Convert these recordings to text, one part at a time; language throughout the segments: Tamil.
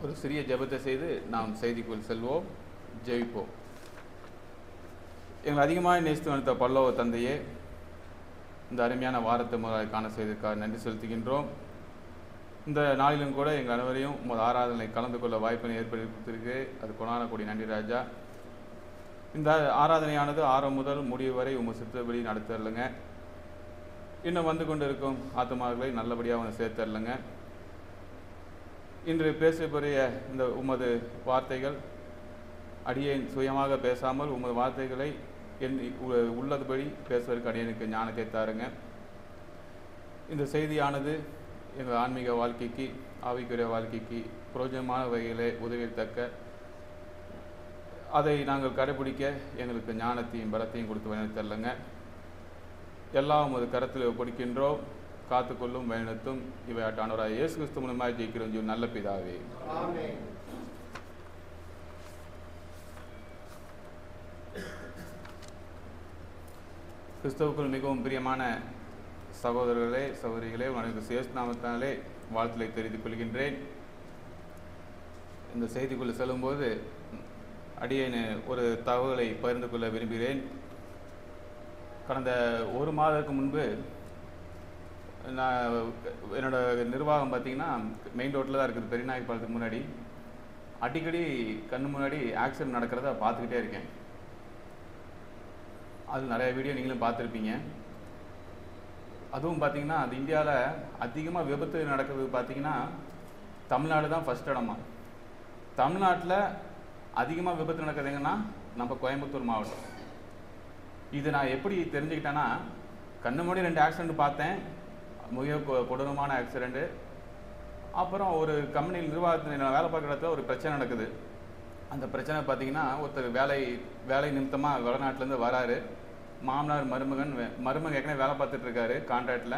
ஒரு சிறிய ஜெபத்தை செய்து நாம் செய்திக்குள் செல்வோம், ஜெபிப்போம். எங்களை அதிகமாக நேசித்து வந்த பல்லவ தந்தையே, இந்த அருமையான வாரத்தை முதலாக காண செய்ததற்காக நன்றி செலுத்துகின்றோம். இந்த நாளிலும் கூட எங்கள் அனைவரையும் உமது ஆராதனை கலந்து கொள்ள வாய்ப்பினை ஏற்படுத்தியிருக்கு. அது கொண்டாடக்கூடிய நன்றி ராஜா. இந்த ஆராதனையானது ஆரம்பம் முதல் முடிவு வரை உங்கள் சித்தப்படி நடத்தரலுங்க. இன்னும் வந்து கொண்டு இருக்கும் ஆத்மாக்களை நல்லபடியாக அவனை சேர்த்தரலுங்க. இன்று பேசக்கூடிய இந்த உமது வார்த்தைகள் அடியேன் சுயமாக பேசாமல் உமது வார்த்தைகளை உள்ளதுபடி பேசுவதற்கு அடியனுக்கு ஞானத்தை தாருங்க. இந்த செய்தியானது எங்கள் ஆன்மீக வாழ்க்கைக்கு, ஆவிக்குரிய வாழ்க்கைக்கு பிரயோஜனமான வகையிலே உதவித்தக்க, அதை நாங்கள் கடைபிடிக்க எங்களுக்கு ஞானத்தையும் பலத்தையும் கொடுத்து வழிநடத்தல்லுங்க. எல்லாம் உமது கரத்தில் ஒப்படைக்கின்றோம். காத்துக்கொள்ளும் வழிநடத்தும் இவையாட்டானவராக இயேசு கிறிஸ்து மூலமாக ஜெயிக்கிறோம் நல்ல பிதாவே. கிறிஸ்துவுக்குள் மிகவும் பிரியமான சகோதரர்களே, சகோதரிகளே, உனக்கு சேஸ் நாமத்தினாலே வாழ்த்துக்களை தெரிவித்துக் கொள்கின்றேன். இந்த செய்திக்குள்ளே செல்லும்போது அடியேன் ஒரு தகவலை பகிர்ந்து கொள்ள விரும்புகிறேன். கடந்த ஒரு மாதத்துக்கு முன்பு நான் என்னோடய நிர்வாகம் பார்த்திங்கன்னா மெயின் ரோட்டில் தான் இருக்குது. பெரியநாயக் பாலத்துக்கு முன்னாடி அடிக்கடி கண்ணு முன்னாடி ஆக்சிடென்ட் நடக்கிறத பார்த்துக்கிட்டே இருக்கேன். அது நிறைய வீடியோ நீங்களும் பார்த்துருப்பீங்க. அதுவும் பார்த்திங்கன்னா அது இந்தியாவில் அதிகமாக விபத்து நடக்கிறது பார்த்திங்கன்னா தமிழ்நாடு தான் ஃபஸ்ட் இடமா. தமிழ்நாட்டில் அதிகமாக விபத்து நடக்கிறது எங்கன்னா நம்ம கோயம்புத்தூர் மாவட்டம். இது நான் எப்படி தெரிஞ்சுக்கிட்டேன்னா, கண்ணு முன்னாடி 2 ஆக்சிடெண்ட் பார்த்தேன், மிக கொடூரமான ஆக்சிடெண்ட்டு. அப்புறம் ஒரு கம்பெனியில் நிர்வாகத்தில் நான் வேலை பார்க்குற இடத்துல ஒரு பிரச்சனை நடக்குது. அந்த பிரச்சனை பார்த்திங்கன்னா ஒருத்தர் வேலை நிமித்தமாக வடநாட்டிலேருந்து வராரு. மாமனார் மருமகன் ஏற்கனவே வேலை பார்த்துட்ருக்காரு கான்ட்ராக்டில்.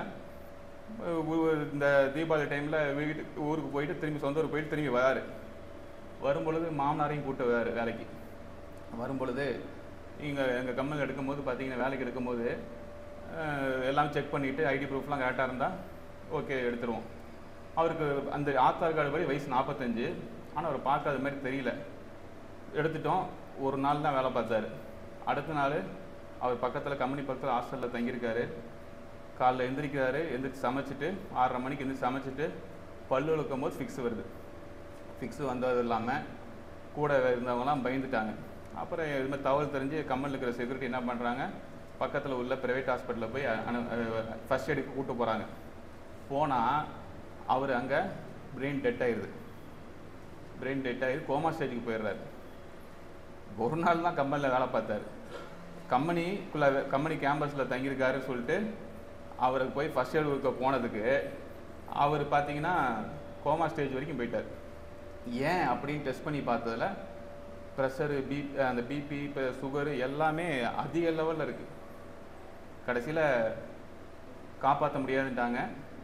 இந்த தீபாவளி டைமில் ஊருக்கு போயிட்டு திரும்பி சொந்த ஊருக்கு போயிட்டு திரும்பி வராரு. வரும்பொழுது மாமனாரையும் கூப்பிட்டு வராரு வேலைக்கு. வரும்பொழுது எங்கள் கம்பெனியில் எடுக்கும்போது பார்த்திங்கன்னா வேலைக்கு எடுக்கும்போது எல்லாம் செக் பண்ணிவிட்டு ஐடி ப்ரூஃப்லாம் கரெக்டாக இருந்தால் ஓகே எடுத்துருவோம். அவருக்கு அந்த ஆதார் கார்டு படி வயசு 45. ஆனால் அவர் பார்க்காத மாதிரி தெரியல. எடுத்துட்டோம். ஒரு நாள் தான் வேலை பார்த்தாரு. அடுத்த நாள் அவர் பக்கத்தில் கம்பெனி பக்கத்தில் ஹாஸ்டலில் தங்கியிருக்காரு. காலைல எந்திரிச்சு சமைச்சிட்டு 6:30 மணிக்கு எந்திரிச்சு சமைச்சிட்டு பல்லு விளக்கும் போது ஃபிக்ஸ் வருது. ஃபிக்ஸு வந்தது இல்லாமல் கூட இருந்தவங்களாம் பயந்துட்டாங்க. அப்புறம் இதுமாதிரி தகவல் தெரிஞ்சு கம்பெனியில் இருக்கிற செக்யூரிட்டி என்ன பண்ணுறாங்க, பக்கத்தில் உள்ள ப்ரைவேட் ஹாஸ்பிட்டலில் போய் ஃபஸ்ட் எய்டுக்கு கூப்பிட்டு போகிறாங்க. போனால் அவர் அங்கே பிரெயின் டெட் ஆகிடுது. கோமா ஸ்டேஜுக்கு போயிடுறாரு. ஒரு நாள் தான் கம்பெனியில் வேலை பார்த்தாரு. கம்பெனி கேம்பஸில் தங்கியிருக்காருன்னு சொல்லிட்டு அவருக்கு போய் ஃபஸ்ட் எய்டு கொடுக்க போனதுக்கு அவர் பார்த்திங்கன்னா கோமா ஸ்டேஜ் வரைக்கும் போயிட்டார். ஏன் அப்படின்னு டெஸ்ட் பண்ணி பார்த்ததில் ப்ரெஷரு, அந்த பிபி, இப்போ சுகரு எல்லாமே அதிக லெவலில் இருக்குது. கடைசியில் காப்பாற்ற முடியாதுன்ட்டாங்க.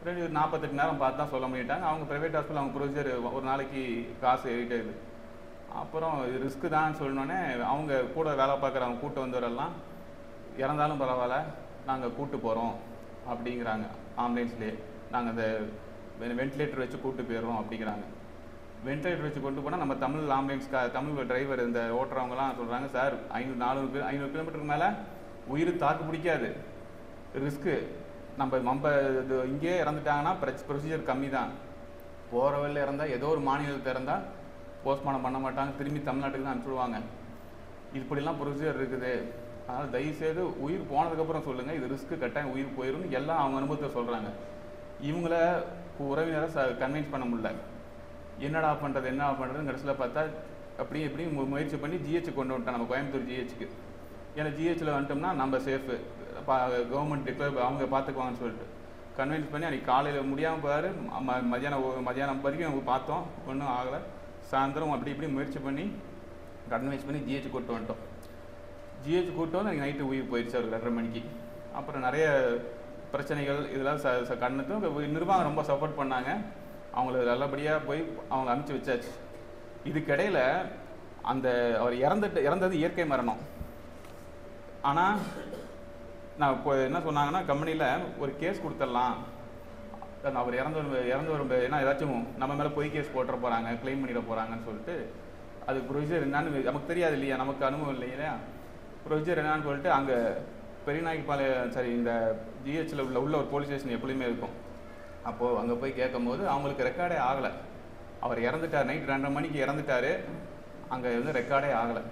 48 நேரம் பார்த்து தான் சொல்ல முடியிட்டாங்க. அவங்க ப்ரைவேட் ஹாஸ்பிட்டல் அவங்க ப்ரொசீஜர் ஒரு நாளைக்கு காசு ஏறிட்டே இருக்குது. அப்புறம் இது ரிஸ்க்கு தான் சொல்லணுன்னே அவங்க கூட வேலை பார்க்குறவங்க கூட்டு வந்தவரெல்லாம் இறந்தாலும் பரவாயில்ல, நாங்கள் கூப்பிட்டு போகிறோம் அப்படிங்கிறாங்க. ஆம்புலன்ஸ்லேயே நாங்கள் அந்த வென்டிலேட்டர் வச்சு கூப்பிட்டு போயிடுறோம் அப்படிங்கிறாங்க. வென்டிலேட்டர் வச்சு கொண்டு போனால் நம்ம தமிழ் டிரைவர் இந்த ஓட்டுறவங்கலாம் சொல்கிறாங்க, சார் 500 கிலோமீட்டருக்கு மேலே உயிர் தாக்கு பிடிக்காது, ரிஸ்க்கு. நம்ம இங்கேயே இறந்துட்டாங்கன்னா ப்ரொசீஜர் கம்மி தான். போகிற வழியில் இறந்தால் ஏதோ ஒரு மாநிலத்தில் இறந்தால் போஸ்ட்மார்ட்டம் பண்ண மாட்டாங்க, திரும்பி தமிழ்நாட்டுக்கு தான் அனுப்பிச்சுடுவாங்க. இப்படிலாம் ப்ரொசீஜர் இருக்குது. அதனால் தயவுசெய்து உயிர் போனதுக்கப்புறம் சொல்லுங்கள், இது ரிஸ்க்கு, கட்டாயம் உயிர் போயிடும் எல்லாம் அவங்க அனுபவத்தை சொல்கிறாங்க. இவங்கள உறவினரை கன்வின்ஸ் பண்ண முடியல. என்ன பண்ணுறதுன்னு கடைசியில் பார்த்தா இப்படி முயற்சி பண்ணி ஜிஹெச் கொண்டு வந்துட்டோம், நம்ம கோயம்புத்தூர் ஜிஹெச்சுக்கு. ஏன்னா ஜிஹெச்சில் வந்துட்டோம்னா நம்ம சேஃபு, கவர்மெண்ட் டிக்ளேர் அவங்க பார்த்துக்குவாங்கன்னு சொல்லிட்டு கன்வின்ஸ் பண்ணி அன்றைக்கி காலையில் முடியாமல் போயார். மதியானம் வரைக்கும் நம்ம பார்த்தோம், ஒன்றும் ஆகலை. சாயந்தரம் இப்படி முயற்சி பண்ணி கன்வின்ஸ் பண்ணி ஜிஹெச் கூப்பிட்டு வந்துட்டோம். ஜிஹெச் கூப்பிட்டு வந்து நைட்டு உயிர் போயிடுச்சு அவருக்கு 2:30 மணிக்கு. அப்புறம் நிறைய பிரச்சனைகள் இதெல்லாம் கண்ணுக்கு நிர்வாகம் ரொம்ப சப்போர்ட் பண்ணாங்க. அவங்கள நல்லபடியாக போய் அவங்க அனுப்பிச்சி வச்சாச்சு. இதுக்கிடையில் அவர் இறந்தது இயற்கை மரணம். ஆனால் நான் இப்போ என்ன சொன்னாங்கன்னா, கம்பெனியில் ஒரு கேஸ் கொடுத்துடலாம், அவர் இறந்து வரும் ஏன்னா ஏதாச்சும் நம்ம மேலே பொய் கேஸ் போட்டுற போகிறாங்க, கிளைம் பண்ணிட போகிறாங்கன்னு சொல்லிட்டு அது ப்ரொசீஜர் என்னன்னு நமக்கு தெரியாது இல்லையா, நமக்கு அனுபவம் இல்லை இல்லையா. ப்ரொசீஜர் என்னான்னு சொல்லிட்டு அங்கே பெரியநாயக்கபாளையம் சரி இந்த ஜிஹெச்சில் உள்ள ஒரு போலீஸ் ஸ்டேஷன் எப்படியுமே இருக்கும். அப்போது அங்கே போய் கேட்கும்போது அவங்களுக்கு ரெக்கார்டே ஆகலை. அவர் இறந்துட்டார், நைட் 2:30 மணிக்கு இறந்துட்டார். அங்கே வந்து ரெக்கார்டே ஆகலை.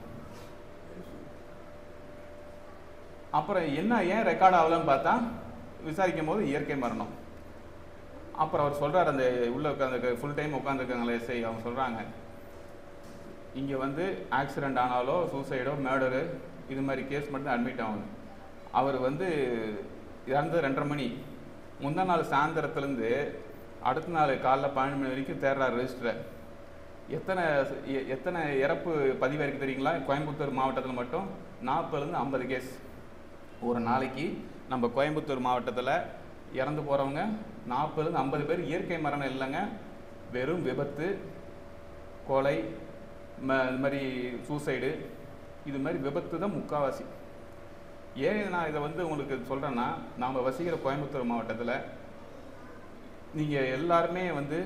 அப்புறம் ஏன் ரெக்கார்ட் ஆகலைன்னு பார்த்தா விசாரிக்கும் போது இயற்கை மரணம். அப்புறம் அவர் சொல்கிறார், அந்த உள்ளே உட்காந்துருக்க ஃபுல் டைம் உட்காந்துருக்காங்களே எஸ்ஐ, அவங்க சொல்கிறாங்க, இங்கே வந்து ஆக்சிடெண்ட் ஆனாலோ சூசைடோ மேர்டரு இது மாதிரி கேஸ் மட்டும் அட்மிட் ஆகணும். அவர் வந்து இறந்து 2:30 மணி, முந்தா நாள் சாயந்தரத்துலேருந்து அடுத்த நாள் காலைல 12 மணி வரைக்கும் தேடுறார் ரெஜிஸ்டரை. எத்தனை இறப்பு பதிவாயிருக்கு தெரியுங்களா? கோயம்புத்தூர் மாவட்டத்தில் மட்டும் 40லேருந்து 50 கேஸ் ஒரு நாளைக்கு. நம்ம கோயம்புத்தூர் மாவட்டத்தில் இறந்து போகிறவங்க 40லேருந்து 50 பேர் இயற்கை மரணம் இல்லைங்க, வெறும் விபத்து, கொலை, இது மாதிரி சூசைடு, இது மாதிரி விபத்து தான் முக்கால்வாசி. ஏன் நான் இதை வந்து உங்களுக்கு சொல்கிறேன்னா, நாம் வசிக்கிற கோயம்புத்தூர் மாவட்டத்தில் நீங்கள் எல்லாருமே வந்து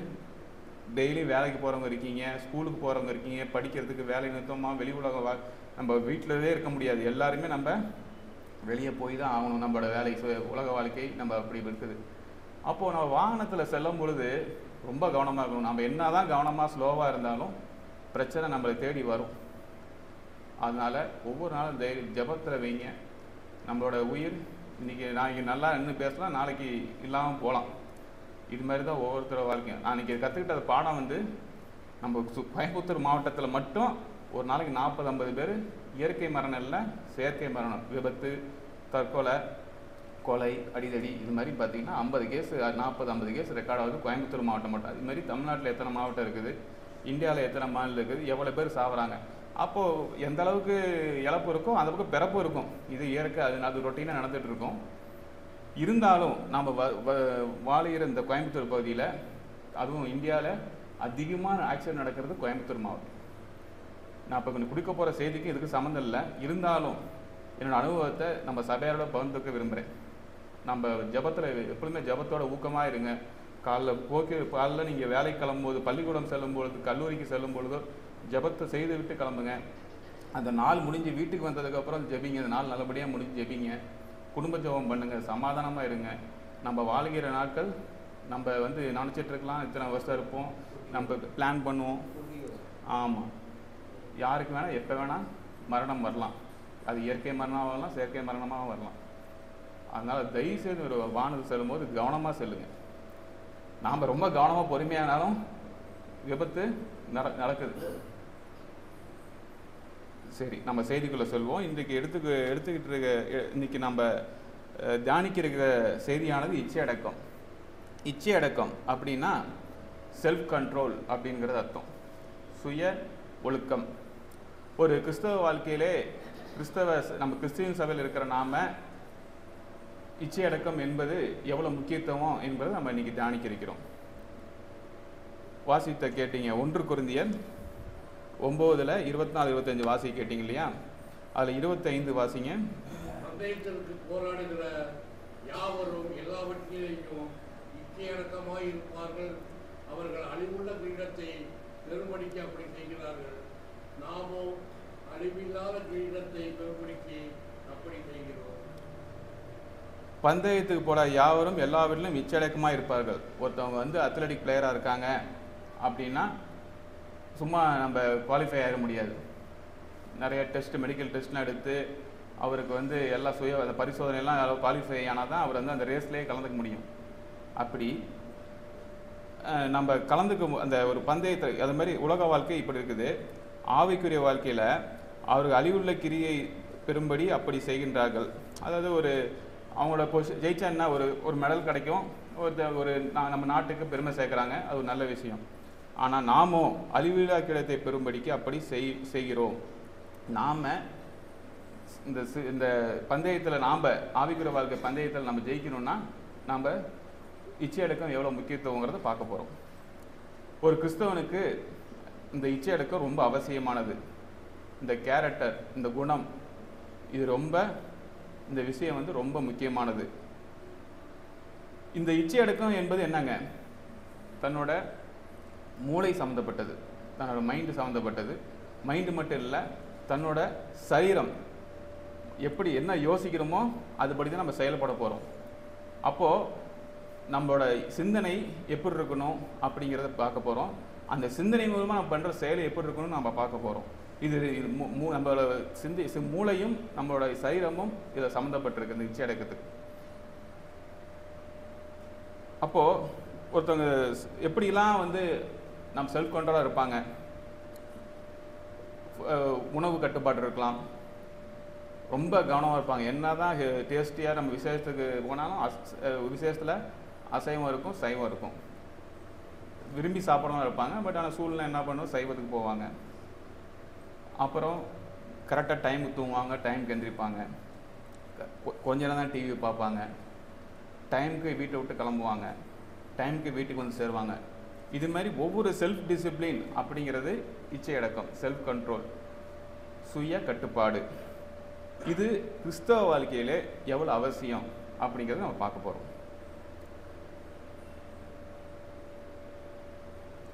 டெய்லி வேலைக்கு போகிறவங்க இருக்கீங்க, ஸ்கூலுக்கு போகிறவங்க இருக்கீங்க, படிக்கிறதுக்கு வேலை நிறுத்தமாக வெளி உலக நம்ம வீட்டிலவே இருக்க முடியாது. எல்லாருமே நம்ம வெளியே போய் தான் ஆகணும். நம்மளோட வேலை உலக வாழ்க்கை நம்ம அப்படி இருக்குது. அப்போது நம்ம வாகனத்தில் செல்லும் பொழுது ரொம்ப கவனமாக இருக்கணும். நம்ம என்ன தான் கவனமாக ஸ்லோவாக இருந்தாலும் பிரச்சனை நம்மளை தேடி வரும். அதனால் ஒவ்வொரு நாளும் ஜபத்தில் வைங்க. நம்மளோட உயிர் நாளைக்கு நல்லா இன்னும் பேசலாம், நாளைக்கு இல்லாமல் போகலாம். இது மாதிரி தான் ஒவ்வொருத்தரோட வாழ்க்கையும். நான் இன்றைக்கி கற்றுக்கிட்ட பாடம் வந்து நம்ம கோயம்புத்தூர் மாவட்டத்தில் மட்டும் ஒரு நாளைக்கு 40-50 பேர் இயற்கை மரணம் இல்லை, செயற்கை மரணம், விபத்து, தற்கொலை, கொலை, அடிதடி, இது மாதிரி பார்த்திங்கன்னா 50 கேஸ் 40-50 கேஸ் ரெக்கார்ட் ஆகுது கோயம்புத்தூர் மாவட்டம் மட்டும். இது மாதிரி தமிழ்நாட்டில் எத்தனை மாவட்டம் இருக்குது, இந்தியாவில் எத்தனை மாநிலம் இருக்குது, எவ்வளோ பேர் சாப்பிட்றாங்க. அப்போது எந்த அளவுக்கு இழப்பு இருக்கும் அந்த அளவுக்கு பிறப்பு இருக்கும். இது இயற்கை, அது ரொட்டீனாக நடந்துகிட்டு இருக்கும். இருந்தாலும் நம்ம வாழுகிற இந்த கோயம்புத்தூர் பகுதியில், அதுவும் இந்தியாவில் அதிகமான ஆக்சிடென்ட் நடக்கிறது கோயம்புத்தூர் மாவட்டம். நான் இப்போ கொஞ்சம் கொடுக்க போகிற செய்திக்கு இதுக்கு சம்மந்தம் இல்லை. இருந்தாலும் என்னோடய அனுபவத்தை நம்ம சபையோட பகிர்ந்துக்க விரும்புகிறேன். நம்ம ஜபத்தில் எப்பொழுதுமே ஜபத்தோட ஊக்கமாக இருங்க. காலைல நீங்கள் வேலைக்கு கிளம்பும்போது, பள்ளிக்கூடம் செல்லும் பொழுது, கல்லூரிக்கு செல்லும் பொழுதோ ஜபத்தை செய்து விட்டு கிளம்புங்க. அந்த நாள் முடிஞ்சு வீட்டுக்கு வந்ததுக்கப்புறம் ஜெபிங்க. அந்த நாள் நல்லபடியாக முடிஞ்சு ஜெபிங்க. குடும்ப ஜபம் பண்ணுங்கள். சமாதானமாக இருங்க. நம்ம வாழ்கிற நாட்கள் நம்ம வந்து நினச்சிட்டு இருக்கலாம், இத்தனை வருஷம் இருப்போம், நம்ம பிளான் பண்ணுவோம். ஆமாம், யாருக்கு வேணால் எப்போ வேணால் மரணம் வரலாம். அது இயற்கை மரணமாக வரலாம், செயற்கை மரணமாக வரலாம். அதனால் தயவுசெய்து ஒரு வாகனத்துக்கு செல்லும்போது கவனமாக செல்லுங்கள். நாம் ரொம்ப கவனமாக பொறுமையானாலும் விபத்து நடக்குது. சரி, நம்ம செய்திக்குள்ளே செல்வோம். இன்றைக்கு எடுத்துக்கிட்டு இருக்க இன்றைக்கி நம்ம தியானிக்க இருக்கிற செய்தியானது இச்சையடக்கம். இச்சையடக்கம் அப்படின்னா செல்ஃப் கண்ட்ரோல் அப்படிங்கிறது அர்த்தம். சுய ஒழுக்கம். ஒரு கிறிஸ்தவ வாழ்க்கையிலே நம்ம கிறிஸ்டியன் சபையில் இருக்கிற நாம இச்சையடக்கம் என்பது எவ்வளோ முக்கியத்துவம் என்பதை நம்ம இன்னைக்கு தியானிக்க இருக்கிறோம். வாசித்த கேட்டீங்க, 1 கொரிந்தியர் 9:24-25 வாசி கேட்டீங்க இல்லையா? அதில் 25 வாசிங்க. போராடுகிற யாவரும் எல்லாவற்றிலேயும் இச்சையடக்கமாய் இருப்பார்கள். அவர்கள் அழிவுள்ள கிரீடத்தை பெரும்படிக்க அப்படி செய்கிறார்கள். நாமோ அழிவில்லாத கிரீடத்தை பெரும்படிக்க அப்படி செய்கிறோம். பந்தயத்துக்கு போட யாவரும் எல்லா வீட்டிலும் இச்சையடக்கமாக இருப்பார்கள். ஒருத்தவங்க வந்து அத்லெட்டிக் பிளேயராக இருக்காங்க அப்படின்னா சும்மா நம்ம குவாலிஃபை ஆகிட முடியாது. நிறைய மெடிக்கல் டெஸ்ட்லாம் எடுத்து அவருக்கு வந்து எல்லா அந்த பரிசோதனையெல்லாம் குவாலிஃபை ஆனால் தான் அவர் வந்து அந்த ரேஸ்லேயே கலந்துக்க முடியும். அப்படி நம்ம அந்த ஒரு பந்தயத்தை, அது மாதிரி உலக வாழ்க்கை இப்படி இருக்குது. ஆவிக்குரிய வாழ்க்கையில் அவருக்கு அழிவுள்ள கிரியை பெறும்படி அப்படி செய்கின்றார்கள். அதாவது அவங்களோட ஜெயிச்சான்னா ஒரு மெடல் கிடைக்கும், நம்ம நாட்டுக்கு பெருமை சேர்க்குறாங்க, அது ஒரு நல்ல விஷயம். ஆனால் நாமோ அழிவில்லா கிரீடத்தை பெறும்படிக்கு அப்படி செய்கிறோம். நாம் இந்த பந்தயத்தில், நாம் ஆவிக்குரிய வாழ்க்கை பந்தயத்தில் நம்ம ஜெயிக்கணும்னா நாம் இச்சையடக்கம் எவ்வளோ முக்கியத்துவங்கிறத பார்க்க போகிறோம். ஒரு கிறிஸ்தவனுக்கு இந்த இச்சையடக்கம் ரொம்ப அவசியமானது. இந்த கேரக்டர், இந்த குணம், இது இந்த விஷயம் வந்து ரொம்ப முக்கியமானது. இந்த இச்சை அடக்கம் என்பது என்னங்க? தன்னோட மூளை சம்மந்தப்பட்டது, தன்னோட மைண்டு சம்மந்தப்பட்டது. மைண்டு மட்டும் இல்லை, தன்னோட சரீரம் எப்படி என்ன யோசிக்கிறோமோ அதுபடி தான் நம்ம செயல்பட போகிறோம். அப்போது நம்மளோட சிந்தனை எப்படி இருக்கணும் அப்படிங்கிறத பார்க்க போகிறோம். அந்த சிந்தனை மூலமாக நம்ம பண்ணுற செயலை எப்படி இருக்கணும்னு நம்ம பார்க்க போகிறோம். இது நம்மளோட மூளையும் நம்மளோட சரீரமும் இதில் சம்மந்தப்பட்டிருக்கு இந்த இச்சை அடக்கத்துக்கு. அப்போது ஒருத்தவங்க எப்படிலாம் வந்து நம்ம செல்ஃப் கண்ட்ரோலாக இருப்பாங்க. உணவு கட்டுப்பாடு இருக்கலாம், ரொம்ப கவனமாக இருப்பாங்க. என்ன தான் டேஸ்டியாக நம்ம விசேஷத்துக்கு போனாலும் விசேஷத்தில் அசைவம் இருக்கும், சைவம் இருக்கும். விரும்பி சாப்பிட்றவங்க இருப்பாங்க. பட் ஆனால் சூழ்நிலை என்ன பண்ணுவோம், சைவத்துக்கு போவாங்க. அப்புறம் கரெக்டாக டைமுக்கு தூங்குவாங்க, டைமுக்கு எந்திரிப்பாங்க. கொஞ்ச நேரம் தான் டிவி பார்ப்பாங்க. டைமுக்கு வீட்டை விட்டு கிளம்புவாங்க, டைமுக்கு வீட்டுக்கு வந்து சேருவாங்க. இது மாதிரி ஒவ்வொரு செல்ஃப் டிசிப்ளின் அப்படிங்கிறது இச்சை அடக்கம், செல்ஃப் கண்ட்ரோல், சுய கட்டுப்பாடு. இது கிறிஸ்தவ வாழ்க்கையிலே எவ்வளோ அவசியம் அப்படிங்கிறத நம்ம பார்க்க போகிறோம்.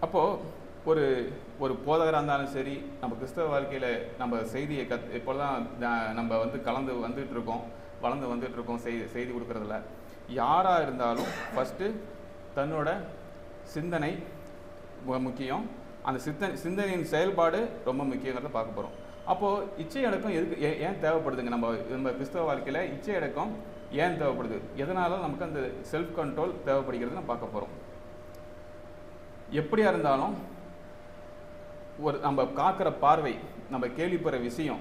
அப்போது ஒரு போதகராக இருந்தாலும் சரி, நம்ம கிறிஸ்தவ வாழ்க்கையில் நம்ம செய்தியை இப்போதான் நம்ம வந்து வந்துட்டு இருக்கோம், வளர்ந்து வந்துட்டு இருக்கோம் செய்தி கொடுக்குறதுல. யாராக இருந்தாலும் ஃபஸ்ட்டு தன்னோட சிந்தனை முக்கியம், அந்த சிந்தனையின் செயல்பாடு ரொம்ப முக்கியங்கிறத பார்க்க போகிறோம். அப்போது இச்சை அடக்கம் எதுக்கு ஏன் தேவைப்படுதுங்க? நம்ம கிறிஸ்தவ வாழ்க்கையில் இச்சை அடக்கம் ஏன் தேவைப்படுது, எதனால நமக்கு அந்த செல்ஃப் கண்ட்ரோல் தேவைப்படுகிறது நம்ம பார்க்க போகிறோம். எப்படியா இருந்தாலும் நம்ம காக்கிற பார்வை, நம்ம கேள்விப்படுற விஷயம்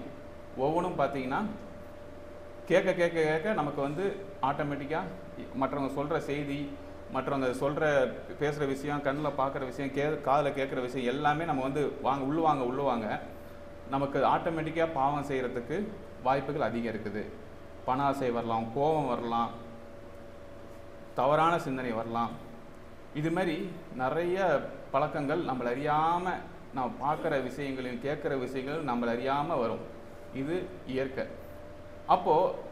ஒவ்வொன்றும் பார்த்தீங்கன்னா கேட்க கேட்க கேட்க நமக்கு வந்து ஆட்டோமேட்டிக்காக மற்றவங்க சொல்கிற செய்தி, மற்றவங்க பேசுகிற விஷயம், கண்ணில் பார்க்குற விஷயம், காதில் கேட்குற விஷயம் எல்லாமே நம்ம வந்து உள்ளுவாங்க. நமக்கு ஆட்டோமேட்டிக்காக பாவம் செய்கிறதுக்கு வாய்ப்புகள் அதிகம் இருக்குது. பண ஆசை வரலாம், கோபம் வரலாம், தவறான சிந்தனை வரலாம். இது மாதிரி நிறைய பழக்கங்கள் நம்மளை அறியாமல், நம்ம பார்க்குற விஷயங்களையும் கேட்குற விஷயங்கள் நம்மளை அறியாமல் வரும். இது இயற்கை. அப்போது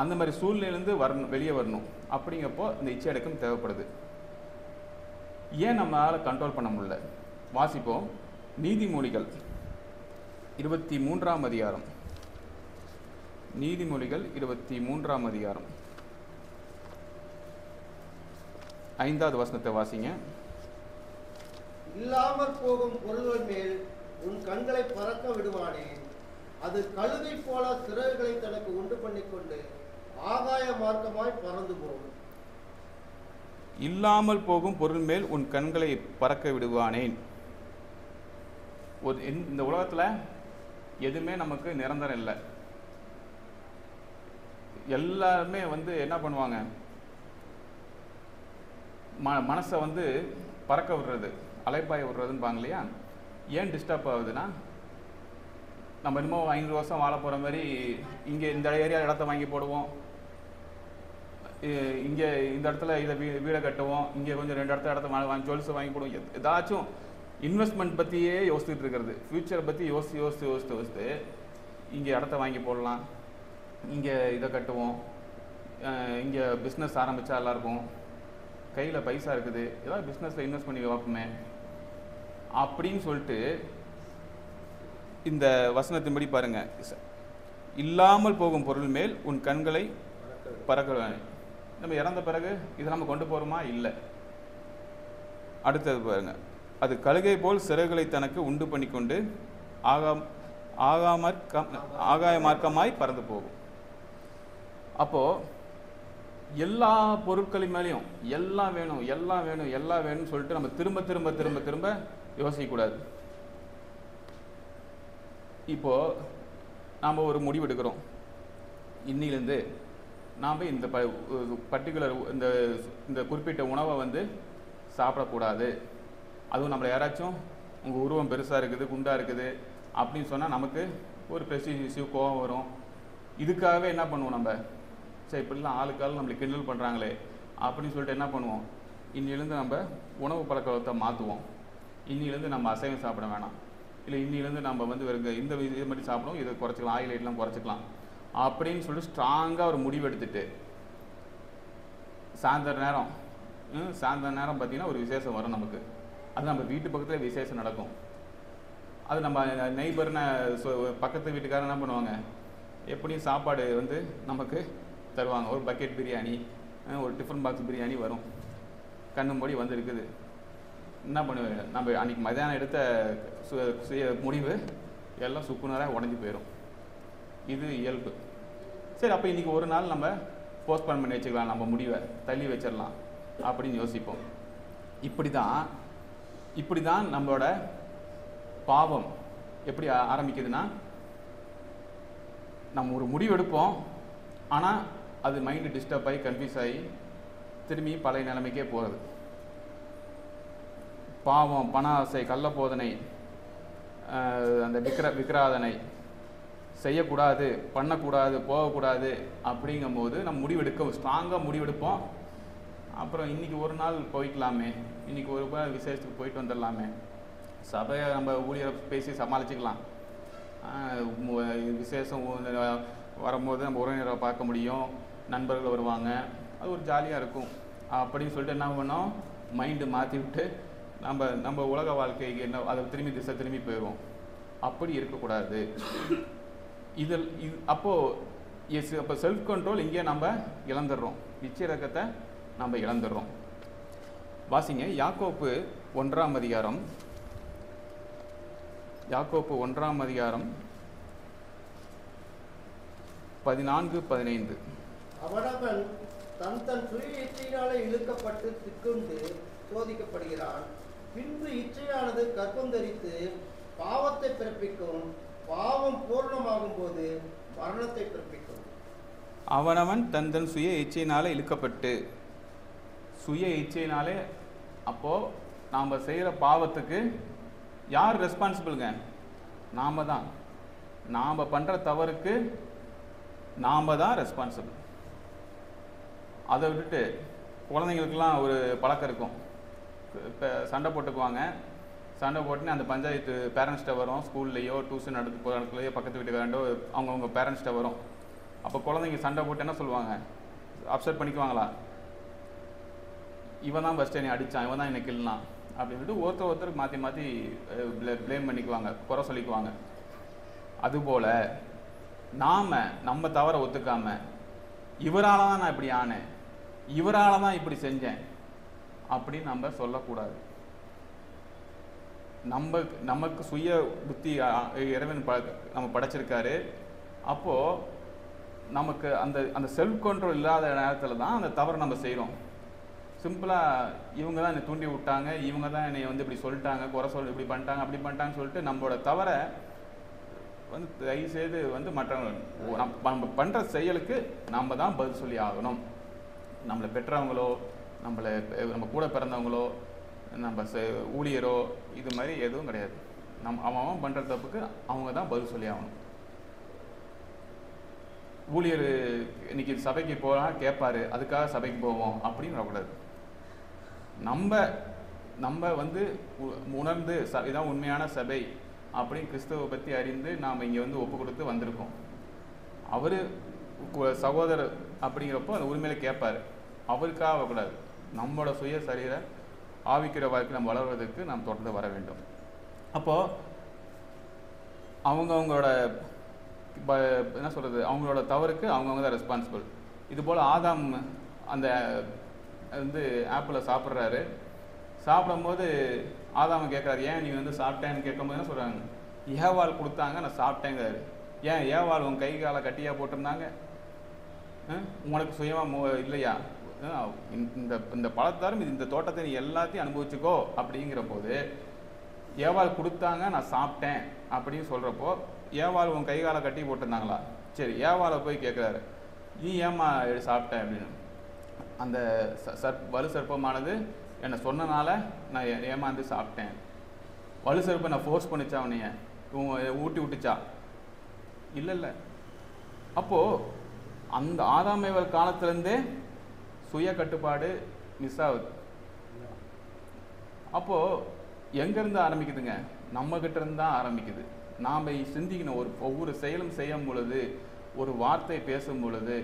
அந்த மாதிரி சூழ்நிலையிலேருந்து வெளியே வரணும். அப்படிங்கப்போ இந்த இச்சை அடக்கம் தேவைப்படுது. ஏன் நம்மளால் கண்ட்ரோல் பண்ண முடியல? வாசிப்போம். நீதிமொழிகள் 23ஆம் அதிகாரம். நீதிமொழிகள் 23ஆம் அதிகாரம் 5வது வசனத்தை வாசிங்க. இல்லாமற் போகும் பொருள்கள் மேல் உன் கண்களை பறக்க விடுவானே, அது கழுகை போல சிறகுகளை தனக்கு உண்டு பண்ணிக்கொண்டு ஆகாய மார்க்கமாய் பறந்து போகும். இல்லாமல் போகும் பொருள் மேல் உன் கண்களை பறக்க விடுவானேன். இந்த உலகத்தில் எதுவுமே நமக்கு நிரந்தரம் இல்லை. எல்லாருமே வந்து என்ன பண்ணுவாங்க, மனசை வந்து பறக்க விடுறது, அலைப்பாய விடுறதுன்னு பாங்க இல்லையா? ஏன் டிஸ்டர்ப் ஆகுதுன்னா, நம்ம இன்னும் 5 வருஷம் வாழ போகிற மாதிரி இங்கே இந்த ஏரியா இடத்த வாங்கி போடுவோம், இங்கே இந்த இடத்துல இதை வீடை கட்டுவோம், இங்கே கொஞ்சம் 2 இடத்த வாங்கி ஜுவல்ஸை வாங்கி போடுவோம். ஏதாச்சும் இன்வெஸ்ட்மெண்ட் பற்றியே யோசிச்சுட்டு இருக்கிறது, ஃப்யூச்சரை பற்றி யோசித்து இங்கே இடத்த வாங்கி போடலாம், இங்கே இதை கட்டுவோம், இங்கே பிஸ்னஸ் ஆரம்பித்தா எல்லாருக்கும் கையில் பைசா இருக்குது, ஏதாவது பிஸ்னஸில் இன்வெஸ்ட் பண்ணி வைப்போமே அப்படின்னு சொல்லிட்டு இந்த வசனத்தின்படி பாருங்கள். இல்லாமல் போகும் பொருள் மேல் உன் கண்களை பறக்க. நம்ம இறந்த பிறகு இதை நம்ம கொண்டு போகிறோமா? இல்லை. அடுத்தது பாருங்க. அது கழுகை போல் சிறகுகளை தனக்கு உண்டு பண்ணி கொண்டு ஆகாய மார்க்கமாய் பறந்து போகும். அப்போது எல்லா பொருட்களின் மேலேயும் எல்லாம் வேணும்னு சொல்லிட்டு நம்ம திரும்ப யோசிக்கக்கூடாது. இப்போது நாம் ஒரு முடிவு எடுக்கிறோம், இன்னிலேருந்து நாம் இந்த பர்டிகுலர் இந்த குறிப்பிட்ட உணவை வந்து சாப்பிடக்கூடாது. அதுவும் நம்மளை யாராச்சும் உங்கள் உருவம் பெருசாக இருக்குது, குண்டாக இருக்குது அப்படின்னு சொன்னால் நமக்கு ஒரு ப்ரெஸ்டீஜ் இஷ்யூ, கோவம் வரும். இதுக்காகவே என்ன பண்ணுவோம், நம்ம சரி இப்படிலாம் ஆளுக்காலும் நம்மளுக்கு கிண்டல் பண்ணுறாங்களே அப்படின்னு சொல்லிட்டு என்ன பண்ணுவோம், இன்னிலேருந்து நம்ம உணவு பழக்கத்தை மாற்றுவோம். இன்னிலேருந்து நம்ம அசைவம் சாப்பிட வேணாம், இல்லை இன்னிலேருந்து நம்ம வந்து இந்த இது மாதிரி சாப்பிடுவோம், இதை குறைச்சிக்கலாம், ஆயில் ஐட்டெலாம் குறைச்சிக்கலாம் அப்படின்னு சொல்லிட்டு ஸ்ட்ராங்காக ஒரு முடிவு எடுத்துட்டு சாயந்தர நேரம் பார்த்திங்கன்னா ஒரு விசேஷம் வரும் நமக்கு. அது நம்ம வீட்டு பக்கத்தில் விசேஷம் நடக்கும். அது நம்ம நெய்பர்னு பக்கத்து வீட்டுக்காரன் என்ன பண்ணுவாங்க, எப்படியும் சாப்பாடு வந்து நமக்கு தருவாங்க. ஒரு பக்கெட் பிரியாணி, ஒரு டிஃபன் பாக்ஸ் பிரியாணி வரும். கண்ணு மூடி வந்துருக்குது. என்ன பண்ணுவேன், நம்ம அன்றைக்கி மதியானம் எடுத்த முடிவு எல்லாம் சுக்குநராக உடஞ்சி போயிடும். இது இயல்பு. சரி, அப்போ இன்றைக்கி ஒரு நாள் நம்ம போஸ்ட்போன் பண்ணி வச்சுக்கலாம், நம்ம முடிவை தள்ளி வச்சிடலாம் அப்படின்னு யோசிப்போம். இப்படி தான் நம்மளோட பாவம் எப்படி ஆரம்பிக்குதுன்னா, நம்ம ஒரு முடிவு எடுப்போம், ஆனால் அது மைண்டு டிஸ்டர்ப் ஆகி கன்ஃபியூஸ் ஆகி திரும்பி பழைய நிலைமைக்கே போகிறது. பாவம், பண ஆசை, கள்ளப்போதனை, அந்த விக்கிராதனை செய்யக்கூடாது, பண்ணக்கூடாது, போகக்கூடாது அப்படிங்கும்போது நம்ம ஸ்ட்ராங்காக முடிவெடுப்போம். அப்புறம் இன்றைக்கி ஒரு நாள் போய்க்கலாமே, இன்றைக்கி ஒரு விசேஷத்துக்கு போயிட்டு வந்துடலாமே, சபையை நம்ம ஊழியரை பேசி சமாளிச்சுக்கலாம், விசேஷம் வரும்போது நம்ம உறவினரை பார்க்க முடியும், நண்பர்கள் வருவாங்க, அது ஒரு ஜாலியாக இருக்கும் அப்படின்னு சொல்லிட்டு என்ன பண்ணோம், மைண்டு மாற்றி விட்டு நம்ம உலக வாழ்க்கைக்கு என்ன அதை திரும்பி போயிடுவோம். அப்படி இருக்கக்கூடாது. அப்போ செல்ஃப் கண்ட்ரோல் இங்கே நம்ம இழந்துடுறோம், இச்சையடக்கத்தை நம்ம இழந்துடுறோம். வாசிங்க யாக்கோப்பு 1ஆம் அதிகாரம் 14-15. அவனவன் தன் சுய இச்சையினாலே இழுக்கப்பட்டு சிக்குண்டு சோதிக்கப்படுகிறான். பின்பு இச்சையானது கர்ப்பம் தரித்து பாவத்தை பிறப்பிக்கும். பாவம் பூர்ணமாகும் போது மரணத்தை பிறப்பிக்கும். அவனவன் தன் சுய இச்சையினாலே இழுக்கப்பட்டு, சுய இச்சையினாலே, அப்போ நாம் செய்கிற பாவத்துக்கு யார் ரெஸ்பான்சிபிளுங்க? நாம் தான். நாம் பண்ணுற தவறுக்கு நாம் தான் ரெஸ்பான்சிபிள். அதை விட்டுட்டு குழந்தைங்களுக்கெல்லாம் ஒரு பழக்கம் இருக்கும், இப்போ சண்டை போட்டுக்குவாங்க. சண்டை போட்டுன்னு அந்த பஞ்சாயத்து பேரண்ட்ஸ்கிட்ட வரும், ஸ்கூல்லையோ டியூஷன் இடத்துலையோ பக்கத்து வீட்டுக்காரண்டோ அவங்கவுங்க பேரண்ட்ஸ்கிட்ட வரும். அப்போ குழந்தைங்க சண்டை போட்டு என்ன சொல்லுவாங்க, அப்செட் பண்ணிக்குவாங்களா, இவன் தான் ஃபஸ்ட்டு என்னை அடித்தான், இவன் தான் என்னை கிள்ளான் அப்படின்னு சொல்லிட்டு ஒருத்தருக்கு மாற்றி ப்ளேம் பண்ணிக்குவாங்க, குறை சொல்லிக்குவாங்க. அதுபோல் நம்ம தவறை ஒத்துக்காமல் இவரால் தான் நான் இப்படி ஆனேன், இவரால் தான் இப்படி செஞ்சேன் அப்படின்னு நம்ம சொல்லக்கூடாது. நமக்கு சுய புத்தி இறைவன் நம்ம படைச்சிருக்காரு. அப்போது நமக்கு அந்த செல்ஃப் கண்ட்ரோல் இல்லாத நேரத்தில் தான் அந்த தவறை நம்ம செய்கிறோம். சிம்பிளாக இவங்க தான் என்னை தூண்டி விட்டாங்க, இவங்க தான் என்னை வந்து இப்படி சொல்லிட்டாங்க, குறை இப்படி பண்ணிட்டாங்க, அப்படி பண்ணிட்டாங்கன்னு சொல்லிட்டு நம்மளோட தவறை வந்து தயவுசெய்து வந்து மற்றவங்க நம்ம பண்ணுற செயலுக்கு நம்ம தான் பதில் சொல்லி ஆகணும். நம்மளை பெற்றவங்களோ, நம்ம கூட பிறந்தவங்களோ, நம்ம ஊழியரோ இது மாதிரி எதுவும் கிடையாது. அவன் பண்ணுற தப்புக்கு அவங்க தான் பதில் சொல்லி ஆகணும். ஊழியர் இன்னைக்கு சபைக்கு போனால் கேட்பாரு, அதுக்காக சபைக்கு போவோம் அப்படின்னு வரக்கூடாது. நம்ம வந்து உணர்ந்து இதான் உண்மையான சபை அப்படின்னு கிறிஸ்துவை பற்றி அறிந்து நாம் இங்கே வந்து ஒப்பு கொடுத்து வந்திருக்கோம். அவர் சகோதரர் அப்படிங்கிறப்போ அந்த உரிமையில கேட்பார், அவருக்காக வரக்கூடாது. நம்மளோட சுய சரீர ஆவிக்கிற வாழ்க்கை நம்ம வளர்வதற்கு நாம் தொடர்ந்து வர வேண்டும். அப்போது அவங்களோட என்ன சொல்கிறது, அவங்களோட தவறுக்கு அவங்கவுங்க தான் ரெஸ்பான்சிபிள். இதுபோல் ஆதாம் அந்த வந்து ஆப்பிளை சாப்பிட்றாரு. சாப்பிடும்போது ஆதாம கேட்குறாரு, ஏன் நீ வந்து சாப்பிட்டேன்னு கேட்கும்போது என்ன சொல்கிறாங்க, ஏவாள் கொடுத்தாங்க நான் சாப்பிட்டேங்கிறாரு. ஏன் ஏவாள் உன் கை காலை கட்டியாக போட்டிருந்தாங்க, உனக்கு சுயமாக இல்லையா, இந்த பழத்தாரும் இந்த தோட்டத்தை நீ எல்லாத்தையும் அனுபவிச்சுக்கோ அப்படிங்கிற போது ஏவாள் கொடுத்தாங்க நான் சாப்பிட்டேன் அப்படின்னு சொல்கிறப்போ ஏவாள் உன் கை காலை கட்டி போட்டிருந்தாங்களா? சரி, ஏவாளை போய் கேட்குறாரு, நீ ஏமா சாப்பிட்டேன் அப்படின்னு. அந்த வலு சர்ப்பமானது என்னை சொன்னனால நான் ஏமாந்து சாப்பிட்டேன். வலு சர்ப்பம் நான் ஃபோர்ஸ் பண்ணிச்சா, அவனைய ஊட்டி விட்டுச்சா? இல்லை. அப்போது அந்த ஆதாமேவல் காலத்துலேருந்தே சுய கட்டுப்பாடு மிஸ் ஆகுது. அப்போது எங்கேருந்து ஆரம்பிக்குதுங்க? நம்மக்கிட்ட இருந்து தான் ஆரம்பிக்குது. நாம் சிந்திக்கணும். ஒவ்வொரு செயலும் செய்யும் பொழுது, ஒரு வார்த்தை பேசும் பொழுது,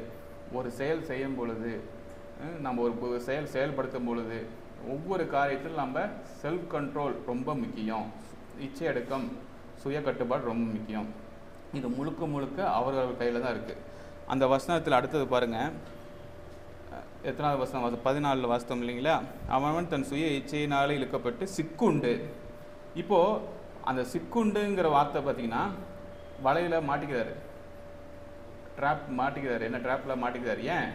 ஒரு செயல் செய்யும் பொழுது நம்ம ஒரு செயல்படுத்தும் பொழுது ஒவ்வொரு காரியத்திலும் நம்ம செல்ஃப் கண்ட்ரோல் ரொம்ப முக்கியம். இச்சை அடக்கம், சுய கட்டுப்பாடு ரொம்ப முக்கியம். இது முழுக்க முழுக்க அவர்கள் கையில் தான் இருக்குது. அந்த வசனத்தில் அடுத்தது பாருங்கள், எத்தனாவது வசனம்? 14 வாஸ்தவம் இல்லைங்களா? அவன் தன் சுய இச்சையினாலே இழுக்கப்பட்டு சிக்குண்டு. இப்போது அந்த சிக்குண்டுங்கிற வார்த்தை பார்த்திங்கன்னா வலையில் மாட்டிக்கிறாரு, ட்ராப் மாட்டிக்கிறாரு. என்ன ட்ராப்பில் மாட்டிக்கிறாரு? ஏன்?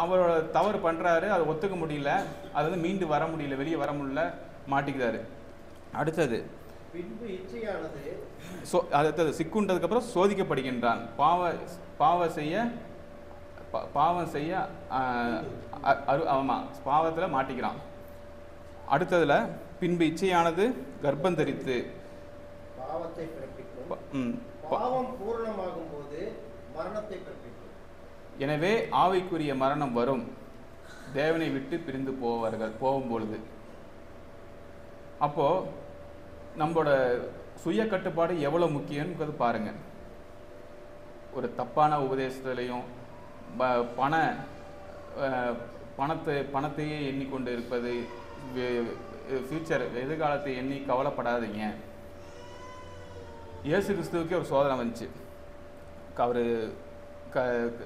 அவரோட தவறு பண்ணுறாரு, அதை ஒத்துக்க முடியல, அது வந்து மீண்டு வர முடியல, வெளியே வர முடியல, மாட்டிக்கிறாரு. அடுத்தது பின்பு இச்சையானது அடுத்தது சிக்குண்டதுக்கப்புறம் சோதிக்கப்படுகின்றான். பாவம் செய்ய ஆமாம், பாவத்தில் மாட்டிக்கிறான். அடுத்ததுல பின்பு இச்சையானது கர்ப்பம் தரித்து பாவத்தை பிறப்பிக்கும், பாவம் பூரணமாகும் போது மரணத்தை பிறப்பிக்கும். எனவே ஆவிக்குரிய மரணம் வரும், தேவனை விட்டு பிரிந்து போகும்பொழுது. அப்போ நம்மளோட சுய கட்டுப்பாடு எவ்வளோ முக்கியம்ன்றது பாருங்க. ஒரு தப்பான உபதேசத்துலையும் பணத்தையே எண்ணிக்கொண்டு இருப்பது, ஃபியூச்சர் எதிர்காலத்தை எண்ணி கவலைப்படாதீங்க. இயேசு கிறிஸ்துவுக்கே ஒரு சோதனை வந்துச்சு. அவர்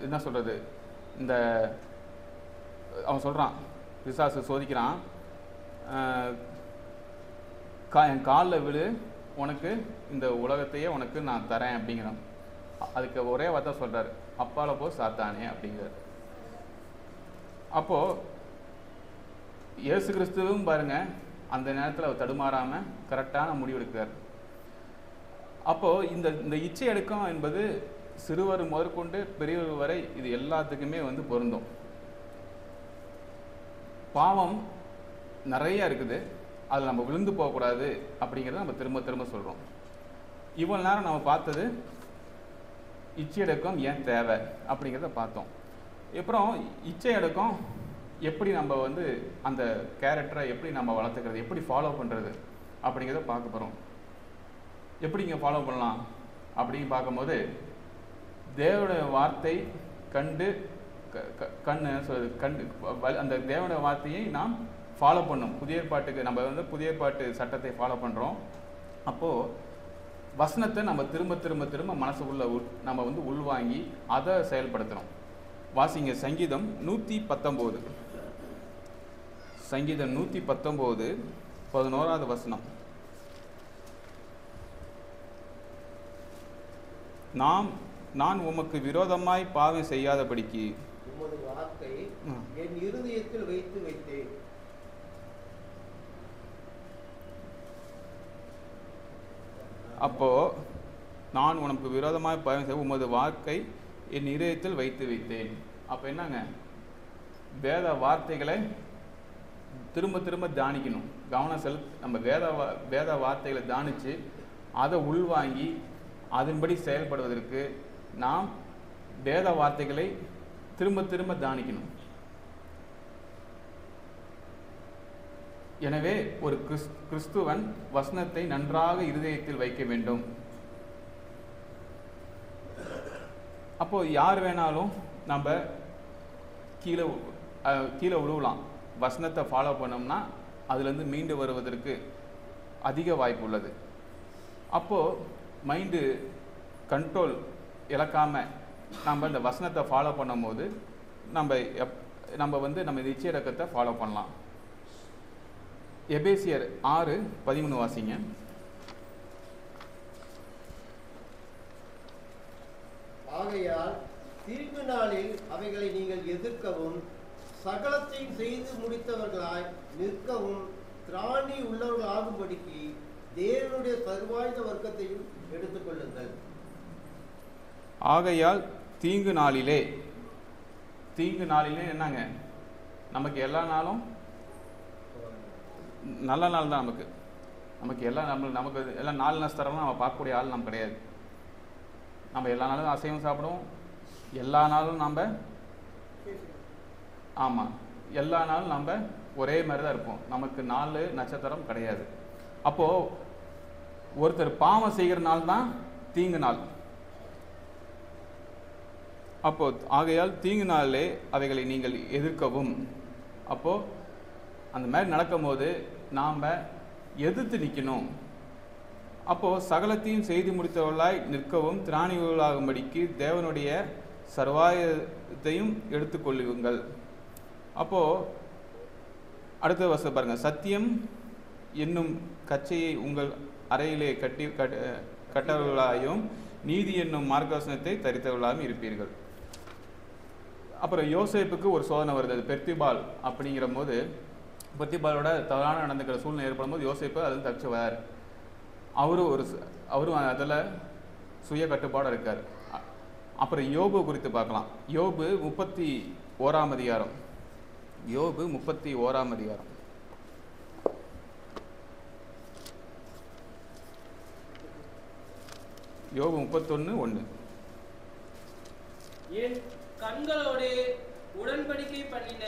என்ன சொல்கிறது, இந்த அவன் சொல்கிறான், பிசாசு சோதிக்கிறான், என் காலில் விழு, உனக்கு இந்த உலகத்தையே உனக்கு நான் தரேன் அப்படிங்கிறான். அதுக்கு ஒரே வார்த்தை சொல்கிறார், அப்பால போ சாத்தானே அப்படிங்கிறார். அப்போது இயேசு கிறிஸ்துவும் பாருங்கள் அந்த நேரத்தில் அவர் தடுமாறாமல் கரெக்டான முடிவெடுக்கிறார். அப்போது இந்த இச்சை அடக்கம் என்பது சிறுவர் முதற்கொண்டு பெரியவர் வரை இது எல்லாத்துக்குமே வந்து பொருந்தும். பாவம் நிறைய இருக்குது, அதில் நம்ம விழுந்து போகக்கூடாது அப்படிங்கிறத நம்ம திரும்ப திரும்ப சொல்கிறோம். இவ்வளோ நேரம் நம்ம பார்த்தது இச்சை அடக்கம் ஏன் தேவை அப்படிங்கிறத பார்த்தோம். அப்புறம் இச்சை அடக்கம் எப்படி நம்ம வந்து அந்த கேரக்டரை எப்படி நம்ம வளர்த்துக்கிறது, எப்படி ஃபாலோ பண்ணுறது அப்படிங்கிறத பார்க்க போகிறோம். எப்படிங்க ஃபாலோ பண்ணலாம் அப்படின்னு பார்க்கும்போது, தேவனுடைய வார்த்தை கண்டு அந்த தேவனுடைய வார்த்தையை நாம் ஃபாலோ பண்ணும். புதிய ஏற்பாட்டுக்கு நம்ம வந்து புதிய ஏற்பாட்டு சட்டத்தை ஃபாலோ பண்ணுறோம். அப்போது வசனத்தை நம்ம திரும்ப திரும்ப திரும்ப மனசுக்குள்ளே நம்ம வந்து உள்வாங்கி அதை செயல்படுத்துகிறோம். வாசிங்க சங்கீதம் 119, சங்கீதம் 119 11வது வசனம். நான் உமக்கு விரோதமாய் பாவம் செய்யாதபடிக்கு உமது வார்த்தை என் இருதயத்தில் வைத்து வைத்தேன். அப்போ நான் உனக்கு விரோதமாய் பாவம் செய்ய உமது வார்த்தை என் இதயத்தில் வைத்து வைத்தேன். அப்போ என்னங்க, வேத வார்த்தைகளை திரும்ப திரும்ப தியானிக்கணும், கவனம் நம்ம வேத வார்த்தைகளை தியானித்து அதை உள்வாங்கி அதன்படி செயல்படுவதற்கு நாம் வேத வார்த்தைகளை திரும்ப திரும்ப தியானிக்கணும். எனவே ஒரு கிறிஸ்துவன் வசனத்தை நன்றாக இருதயத்தில் வைக்க வேண்டும். அப்போ யார் வேணாலும் நம்ம கீழே விழுவலாம். வசனத்தை ஃபாலோ பண்ணோம்னா அதுலேருந்து மீண்டு வருவதற்கு அதிக வாய்ப்பு உள்ளது. அப்போது மைண்டு கண்ட்ரோல் இழக்காமல் நம்ம இந்த வசனத்தை ஃபாலோ பண்ணும்போது நம்ம வந்து நம்ம நிச்சயடக்கத்தை ஃபாலோ பண்ணலாம். எபேசியர் 6:13 வாசிங்க. ஆகையால் தீர்ப்பு நாளில் அவைகளை நீங்கள் எதிர்க்கவும் சகலத்தையும் செய்து முடித்தவர்களாய் நிற்கவும் திராணி உள்ளவர்கள் ஆகும்படிக்கு தேவனுடைய சர்வாயுத வர்க்கத்தையும் எடுத்துக்கொள்ளுங்கள். ஆகையால் தீங்கு நாளிலே என்னங்க, நமக்கு எல்லா நாளும் நல்ல நாள் தான். நமக்கு நமக்கு எல்லாம் நாலு நஸ்தரம்லாம் நம்ம பார்க்கக்கூடிய ஆள் நம்ம கிடையாது. நம்ம எல்லா நாளும் அசைவம் சாப்பிடுவோம், எல்லா நாளும் எல்லா நாளும் நம்ம ஒரே மாதிரி தான் இருப்போம். நமக்கு 4 நட்சத்திரம் கிடையாது. அப்போது ஒருத்தர் பாவம் செய்கிற நாள் தான் தீங்கு நாள். அப்போ ஆகையால் தீங்கு நாளிலே அவைகளை நீங்கள் எதிர்க்கவும். அப்போது அந்த மாதிரி நடக்கும்போது நாம் எதிர்த்து நிற்கணும். அப்போது சகலத்தையும் செய்து முடித்தவர்களாய் நிற்கவும் திராணிகளாகும்படிக்கு தேவனுடைய சர்வாயுதத்தையும் எடுத்துக்கொள்ளுங்கள். அப்போது அடுத்த வசனம் பாருங்கள். சத்தியம் என்னும் கச்சையை உங்கள் அறையிலே கட்டவர்களாயும் நீதி என்னும் மார்க்கவசனத்தை தரித்தவர்களாகவும் இருப்பீர்கள். அப்புறம் யோசேப்புக்கு ஒரு சோதனை வருது. அது பெர்த்திபால் அப்படிங்கிற போது பெர்த்திபாலோட தவறான நடந்துக்கிற சூழ்நிலை ஏற்படும் போது யோசேப்பு அதில் தப்பிச்சுவார். அவரும் அதில் சுய கட்டுப்பாடு இருக்கார். அப்புறம் யோபு குறித்து பார்க்கலாம். யோபு 31ஆம் அதிகாரம். யோபு 31ஆம் அதிகாரம். யோபு 31:1. என் கண்களோடு உடன்படிக்கை பண்ணின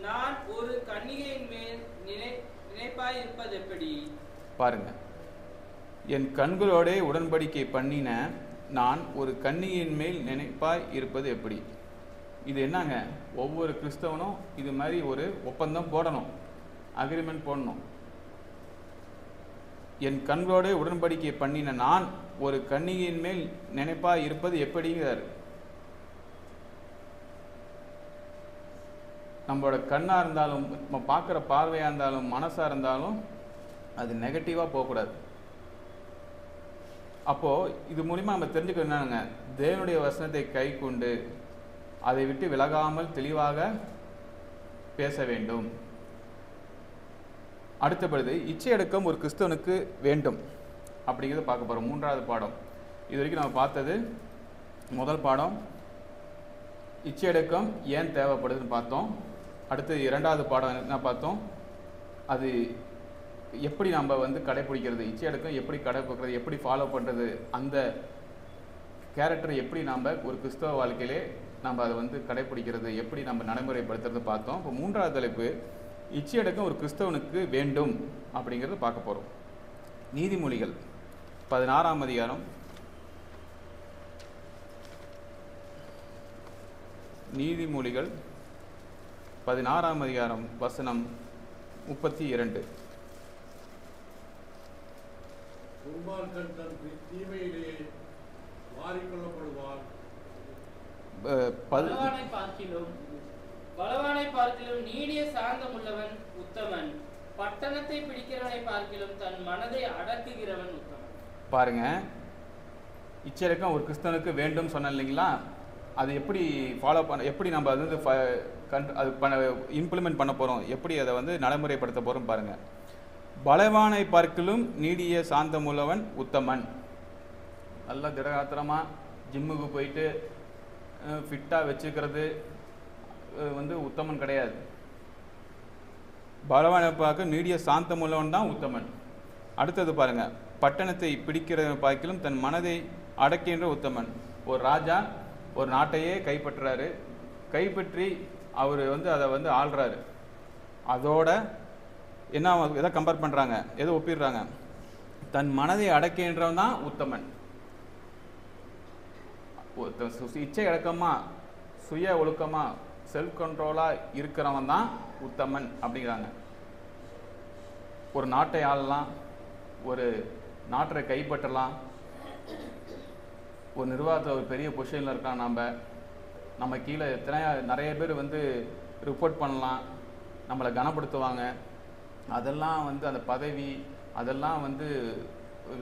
நான் ஒரு கன்னிகையின் மேல் நினைப்பாய் இருப்பது எப்படி? பாருங்க, என் கண்களோட உடன்படிக்கை பண்ணின நான் ஒரு கன்னிகையின் மேல் நினைப்பாய் இருப்பது எப்படி? இது என்னங்க, ஒவ்வொரு கிறிஸ்தவனும் இது மாதிரி ஒரு ஒப்பந்தம் போடணும், அக்ரிமெண்ட் போடணும். என் கண்களோட உடன்படிக்கை பண்ணின நான் ஒரு கன்னிகையின் மேல் நினைப்பாய் இருப்பது எப்படிங்கிறார். நம்மளோட கண்ணாக இருந்தாலும், நம்ம பார்க்குற பார்வையாக இருந்தாலும், மனசாக இருந்தாலும் அது நெகட்டிவாக போகக்கூடாது. அப்போது இது மூலிமா நம்ம தெரிஞ்சுக்கணும் என்னங்க, தேவனுடைய வசனத்தை கை கொண்டு அதை விட்டு விலகாமல் தெளிவாக பேச வேண்டும். அடுத்தபடி இச்சையடக்கம் ஒரு கிறிஸ்தவனுக்கு வேண்டும் அப்படிங்கிறத பார்க்க போகிறோம். 3வது பாடம். இது வரைக்கும் நம்ம பார்த்தது முதல் பாடம், இச்சையடக்கம் ஏன் தேவைப்படுதுன்னு பார்த்தோம். அடுத்து 2வது பாடம் என்ன பார்த்தோம், அது எப்படி நம்ம கடைப்பிடிக்கிறது, இச்சையடக்கம் எப்படி கடைப்பிடிக்கிறது, எப்படி ஃபாலோ பண்ணுறது, அந்த கேரக்டரை எப்படி நாம் ஒரு கிறிஸ்தவ வாழ்க்கையிலே நம்ம அதை கடைப்பிடிக்கிறது, எப்படி நம்ம நடைமுறைப்படுத்துறது பார்த்தோம். இப்போ 3வது தலைப்பு, இச்சையடக்கம் ஒரு கிறிஸ்தவனுக்கு வேண்டும் அப்படிங்கிறத பார்க்க போகிறோம். நீதிமொழிகள் 16ஆம் அதிகாரம். நீதிமொழிகள் 16ஆம் அதிகாரம் வசனம் 32. துன்மார்க்கன் தன் தீமையிலே மாறிக்கொள்ளப்படுவான். பலவானை பார்க்கிலும் நீடிய சாந்தம் உள்ளவன் உத்தமன். பட்டணத்தை பிடிக்கிறவனை பார்க்கிலும் தன் மனதை அடக்குகிறவன் உத்தமன். பாருங்க, இச்சையடக்கம் ஒரு கிறிஸ்தவனுக்கு வேண்டும் சொன்ன இல்லைங்களா, அது எப்படி ஃபாலோ பண்ண, எப்படி நம்ம அது இம்ப்ளிமெண்ட் பண்ண போகிறோம், எப்படி அதை நடைமுறைப்படுத்த போகிறோம் பாருங்கள். பலவானை பார்க்கிலும் நீடிய சாந்தம் உள்ளவன் உத்தமன். நல்லா திடகாத்திரமாக ஜிம்முக்கு போயிட்டு ஃபிட்டாக வச்சுக்கிறது உத்தமன் கிடையாது. பலவானை பார்க்க நீடிய சாந்தம் உள்ளவன் தான் உத்தமன். அடுத்தது பாருங்க, பட்டணத்தை பிடிக்கிற பார்க்கிலும் தன் மனதை அடக்கின்ற உத்தமன். ஒரு ராஜா ஒரு நாட்டையே கைப்பற்றுறாரு, கைப்பற்றி அவர் அதை ஆள்றாரு. அதோட என்ன எதை கம்பேர் பண்ணுறாங்க, எதை ஒப்பிடுறாங்க, தன் மனதை அடக்கின்றவன் தான் உத்தமன். இச்சை அடக்கமாக சுய ஒழுக்கமாக செல்ஃப் கண்ட்ரோலாக இருக்கிறவன் தான் உத்தமன் அப்படிங்கிறாங்க. ஒரு நாட்டை ஆளலாம், ஒரு நாட்டை கைப்பற்றலாம், ஒரு நிர்வாகத்தில் ஒரு பெரிய பொசிஷனில் இருக்கான், நம்ம கீழே நிறைய பேர் ரிப்போர்ட் பண்ணலாம், நம்மளை கனப்படுத்துவாங்க. அதெல்லாம் அந்த பதவி அதெல்லாம்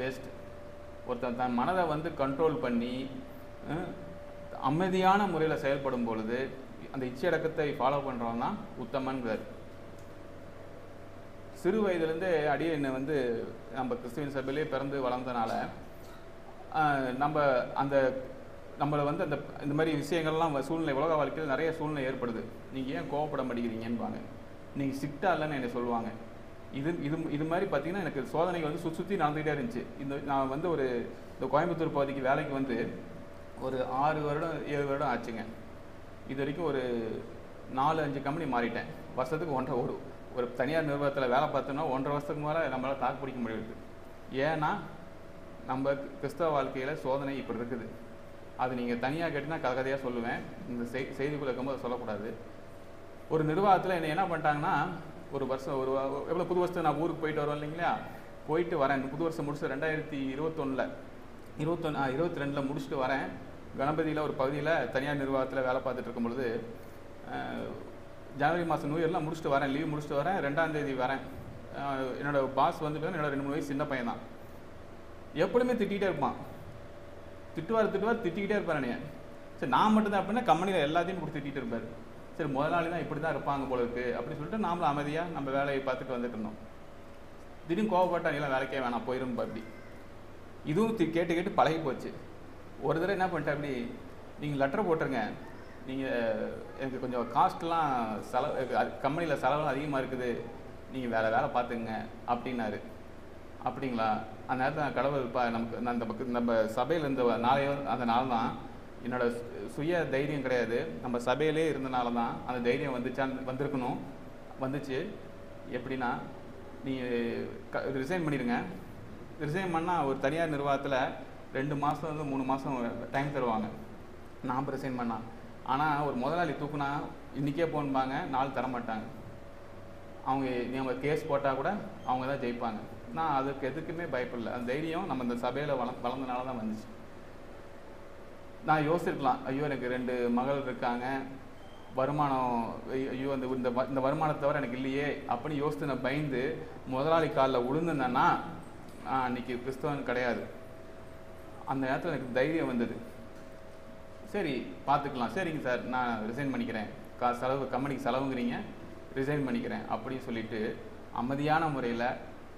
வேஸ்ட். ஒருத்தன் தன் மனதை கண்ட்ரோல் பண்ணி அமைதியான முறையில் செயல்படும் பொழுது அந்த இச்சையடக்கத்தை ஃபாலோ பண்ணுறவன் தான் உத்தமன்கிறார். சிறு வயதுலேருந்தே அடியேன்னு நம்ம கிறிஸ்துவின் சபையிலே பிறந்து வளர்ந்தனால நம்மளை அந்த இந்த மாதிரி விஷயங்கள்லாம் சூழ்நிலை, உலக வாழ்க்கையில் நிறைய சூழ்நிலை ஏற்படுது. நீங்கள் ஏன் கோவப்பட மாட்டேங்கிறீங்கன்பாங்க, நீங்கள் ஸ்ட்ரிக்டாக இல்லைன்னு என்னை சொல்லுவாங்க. இது மாதிரி பார்த்தீங்கன்னா எனக்கு சோதனைகள் சுற்றி நடந்துகிட்டே இருந்துச்சு. நான் இந்த கோயம்புத்தூர் பகுதிக்கு வேலைக்கு ஒரு 6 வருடம் 7 வருடம் ஆச்சுங்க. இது வரைக்கும் ஒரு 4-5 கம்பெனி மாறிட்டேன். வருஷத்துக்கு ஒரு தனியார் நிறுவனத்தில் வேலை பார்த்தோன்னா 1.5 வருஷத்துக்கு மேலே நம்மளால் தாக்கு பிடிக்க முடியுது. ஏன்னா நம்ம கிறிஸ்தவ வாழ்க்கையில் சோதனை இப்படி இருக்குது. அது நீங்கள் தனியாக கேட்டிங்கன்னா கதையாக சொல்லுவேன், இந்த செய்திக்குள்ளே இருக்கும்போது சொல்லக்கூடாது. ஒரு நிர்வாகத்தில் என்ன பண்ணிட்டாங்கன்னா, ஒரு வருஷம் எவ்வளோ புது வருஷத்துக்கு நான் ஊருக்கு போயிட்டு வருவேன் இல்லைங்களா, போயிட்டு வரேன். புது வருஷம் முடிச்சு 2022 முடிச்சுட்டு வரேன். கணபதியில் ஒரு பகுதியில் தனியார் நிர்வாகத்தில் வேலை பார்த்துட்டு இருக்கும் பொழுது ஜனவரி மாதம் நியூ இயர்லாம் முடிச்சுட்டு வரேன், லீவ் முடிச்சுட்டு வரேன். 2ஆம் தேதி வரேன். என்னோடய பாஸ் வந்து என்னோட 2-3 வயசு சின்ன பையன் தான். எப்பொழுதுமே திட்டிகிட்டே இருப்பான், திட்டிக்கிட்டே இருப்பார் என்னைய. சரி நான் மட்டும்தான் அப்படின்னா கம்பெனியில் எல்லாத்தையும் இப்படி திட்டிகிட்டு இருப்பார். சரி முதலாளி தான் இப்படி தான் இருப்பாங்க போல இருக்குது அப்படின்னு சொல்லிட்டு நாமளும் அமைதியாக நம்ம வேலையை பார்த்துட்டு வந்துட்டு இருந்தோம். திடீர்னு கோவப்பட்டா எல்லாம் வேலைக்கே வேணாம் போயிடும் அப்படி. இதுவும் கேட்டு பழகி போச்சு. ஒரு தடவை என்ன பண்ணிட்டேன், அப்படி நீங்கள் லெட்டர் போட்டுருங்க, நீங்கள் எனக்கு கொஞ்சம் காஸ்ட்லாம் கம்பெனியில் செலவெல்லாம் அதிகமாக இருக்குது, நீங்கள் வேலை பார்த்துங்க அப்படின்னாரு. அப்படிங்களா? அந்த நேரத்தில் கடவுள் நமக்கு நம்ம சபையில் இருந்த அந்த நாள் தான் என்னோடய சுய தைரியம் கிடையாது, நம்ம சபையிலே இருந்தனால தான் அந்த தைரியம் வந்திருக்கணும், வந்துச்சு. எப்படின்னா, நீங்கள் ரிசைன் பண்ணிடுங்க. ரிசைன் பண்ணால் ஒரு தனியார் நிர்வாகத்தில் 2 மாதம் 3 மாதம் டைம் தருவாங்க நாம் ரிசைன் பண்ணால். ஆனால் ஒரு முதலாளி தூக்குனா இன்றைக்கே போன்பாங்க, நாள் தரமாட்டாங்க. அவங்க நம்ம கேஸ் போட்டால் கூட அவங்க தான் ஜெயிப்பாங்க. நான் அதுக்கு எதுக்குமே பயப்படல. அந்த தைரியம் நம்ம இந்த சபையில் வளர்ந்தனால தான் வந்துச்சு. நான் யோசிச்சிருக்கலாம், ஐயோ எனக்கு 2 மகள் இருக்காங்க, வருமானம் ஐயோ இந்த வருமானத்தை தவிர எனக்கு இல்லையே அப்படின்னு யோசித்து நான் பயந்து முதலாளி காலில் விழுந்துருந்தேன்னா நான் அன்றைக்கி கிறிஸ்தவன் கிடையாது. அந்த நேரத்தில் எனக்கு தைரியம் வந்தது. சரி பார்த்துக்கலாம், சரிங்க சார் நான் ரிசைன் பண்ணிக்கிறேன், கம்பெனிக்கு செலவுங்கிறீங்க, ரிசைன் பண்ணிக்கிறேன் அப்படின்னு சொல்லிட்டு அமைதியான முறையில்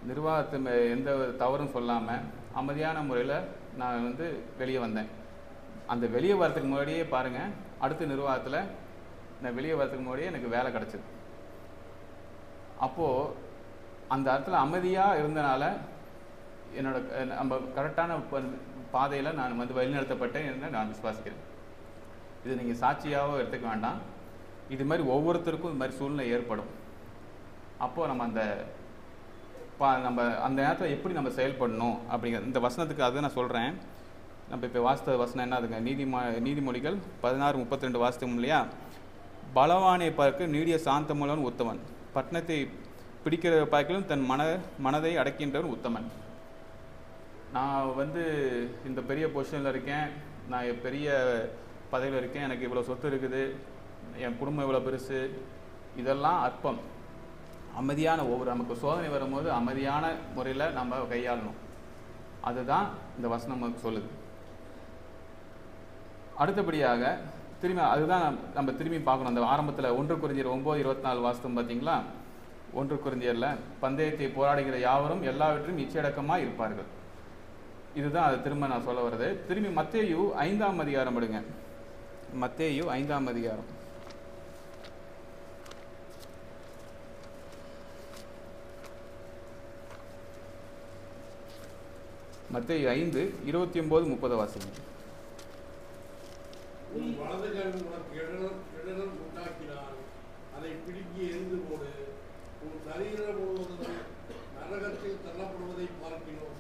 நிர்வாகத்தை எந்த தவறும் சொல்லாமல் அமைதியான முறையில் நான் வெளியே வந்தேன். அந்த வெளியே வரத்துக்கு முன்னாடியே பாருங்கள், அடுத்த நிர்வாகத்தில் நான் வெளியே வரத்துக்கு முன்னாடியே எனக்கு வேலை கிடச்சிது. அப்போது அந்த இடத்துல அமைதியாக இருந்தனால நம்ம கரெக்டான பாதையில் நான் வழிநடத்தப்பட்டேன் என்று நான் விசுவாசிக்கிறேன். இது நீங்கள் சாட்சியாகவும் எடுத்துக்க வேண்டாம். இது மாதிரி ஒவ்வொருத்தருக்கும் இது மாதிரி சூழ்நிலை ஏற்படும். அப்போது நம்ம அந்த நேரத்தில் எப்படி நம்ம செயல்படணும் அப்படிங்கிற இந்த வசனத்துக்கு அதை நான் சொல்கிறேன். நம்ம இப்போ வாசித்த வசனம் என்னதுங்க, நீதிமொழிகள் 16:32 வாசித்தோம் இல்லையா? பலவானை பார்க்க நீடிய சாந்தமுள்ளவன் உத்தமன், பட்டணத்தை பிடிக்கிற பார்க்கலும் தன் மனதை அடக்கின்றவன் உத்தமன். நான் இந்த பெரிய பொசிஷனில் இருக்கேன், நான் பெரிய பதவியில் இருக்கேன், எனக்கு இவ்வளோ சொத்து இருக்குது, என் குடும்பம் இவ்வளோ பெருசு, இதெல்லாம் அற்பம். அமைதியான நமக்கு சோதனை வரும்போது அமைதியான முறையில் நம்ம கையாளணும். அதுதான் இந்த வசனம் நமக்கு சொல்லுது. அடுத்தபடியாக அதுதான் நம்ம திரும்பி பார்க்கணும். அந்த ஆரம்பத்தில் 1 கொரிந்தியர் 9:24 வாசித்தோம் பார்த்தீங்களா? 1 கொரிந்தியரில் பந்தயத்தை போராடுகிற யாவரும் எல்லாவற்றையும் இச்சையடக்கமாக இருப்பார்கள். இதுதான் அது திரும்ப நான் சொல்ல வர்றது. திரும்பி மத்தேயு 5ஆம் அதிகாரம் எடுங்க. மத்தேயு 5ஆம் அதிகாரம். மத்தேயு 5:29-30 வாசிங்க. உன் வலது கண் உனக்கு இடரல் உண்டாக்கினால் அதை பிடுங்கி எரிந்து போடு. உன் சரீரம் முழுவதும் நரகத்தில் தள்ளப்படுவதை பார்க்கிறோம்.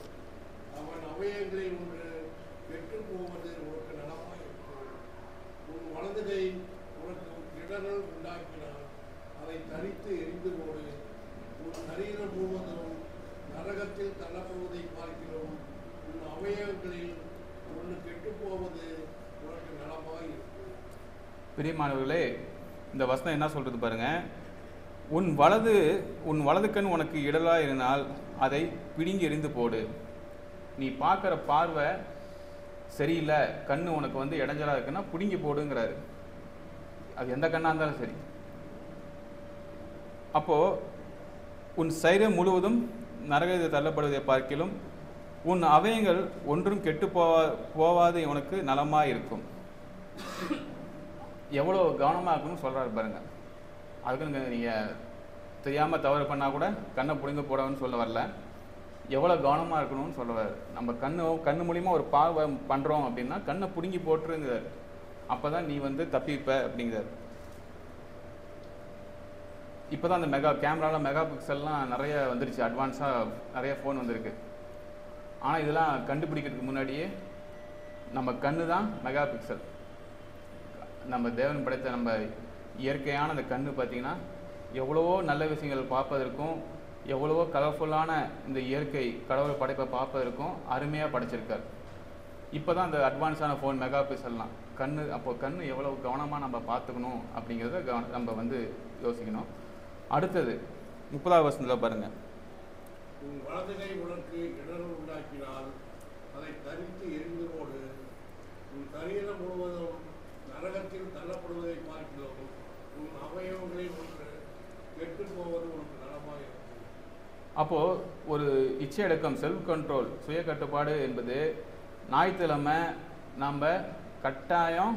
அவன் அவயங்களில் ஒன்று கெட்டு போவது உனக்கு நலமாயிருக்கும். உன் வலது கை உனக்கு இடரல் உண்டாக்கினால் அதை தரித்து எரிந்து போடு. உன் சரீரம் முழுவதும் நரகத்தில் தள்ளப்படுவதை பார்க்கிறோம். உன் அவயங்களில் ஒன்று கெட்டு போவது உனக்கு நலமாயிருக்கும். பிரியமானவர்களே, இந்த வசனம் என்ன சொல்றது பாருங்க. உன் வலது கண் உனக்கு இடலாக இருந்தால் அதை பிடுங்கி எறிந்து போடு. நீ பார்க்குற பார்வை சரியில்லை, கண்ணு உனக்கு இடைஞ்சலாக இருக்குன்னா பிடுங்கி போடுங்கிறாரு. அது எந்த கண்ணாக இருந்தாலும் சரி. அப்போது உன் சரீரம் முழுவதும் நரகத்தில் தள்ளப்படுவதை பார்க்கிலும் உன் அவயங்கள் ஒன்றும் கெட்டு போவாது உனக்கு நலமாக இருக்கும். எவ்வளோ கவனமாக இருக்குன்னு சொல்கிறாரு பாருங்க. அதுக்கு நீங்கள் தெரியாமல் தவறு பண்ணால் கூட கண்ணை பிடுங்க போடணும்னு சொல்ல வரல, எவ்வளோ கவனமாக இருக்கணும்னு சொல்லுவார். நம்ம கண்ணு மூலிமா ஒரு பார்வை பண்ணுறோம் அப்படின்னா கண்ணை பிடுங்கி போட்டுருங்கிறார். அப்போ தான் நீ தப்பிப்ப அப்படிங்கிறார். இப்போ தான் அந்த கேமராவில் மெகா பிக்சல்லாம் நிறைய வந்துருச்சு, அட்வான்ஸாக நிறைய ஃபோன் வந்திருக்கு. ஆனால் இதெல்லாம் கண்டுபிடிக்கிறதுக்கு முன்னாடியே நம்ம கண்ணு தான் மெகா பிக்சல். நம்ம தேவன் படைத்த நம்ம இயற்கையான அந்த கண்ணு பார்த்திங்கன்னா எவ்வளவோ நல்ல விஷயங்கள் பார்ப்பதற்கும், எவ்வளவோ கலர்ஃபுல்லான இந்த இயற்கை கடவுள் படைப்பை பார்ப்பதற்கும் அருமையாக படைச்சிருக்கார். இப்போ தான் அந்த அட்வான்ஸான ஃபோன் மெகா பிக்சல்லாம் கண்ணு. அப்போது கண்ணு எவ்வளோ கவனமாக நம்ம பார்த்துக்கணும் அப்படிங்கிறத நம்ம வந்து யோசிக்கணும். அடுத்தது 30வது வசனத்தில் பாருங்கள். உன் வலது கை உனக்கு இடர் உண்டாக்கினால் அதை தரித்து எரிந்து போடு. உன் சரீரம் முழுவதும் நரகத்தில் தள்ளப்படுவதை பார்க்கிறோம். உன் அவயவங்களை ஒன்று கெட்டு போவது உனக்கு நலமாக இருக்கும். அப்போது ஒரு இச்சையடக்கம், செல்ஃப் கண்ட்ரோல், சுய கட்டுப்பாடு என்பது ஞாயிற்றுக்கிழமை நம்ம கட்டாயம்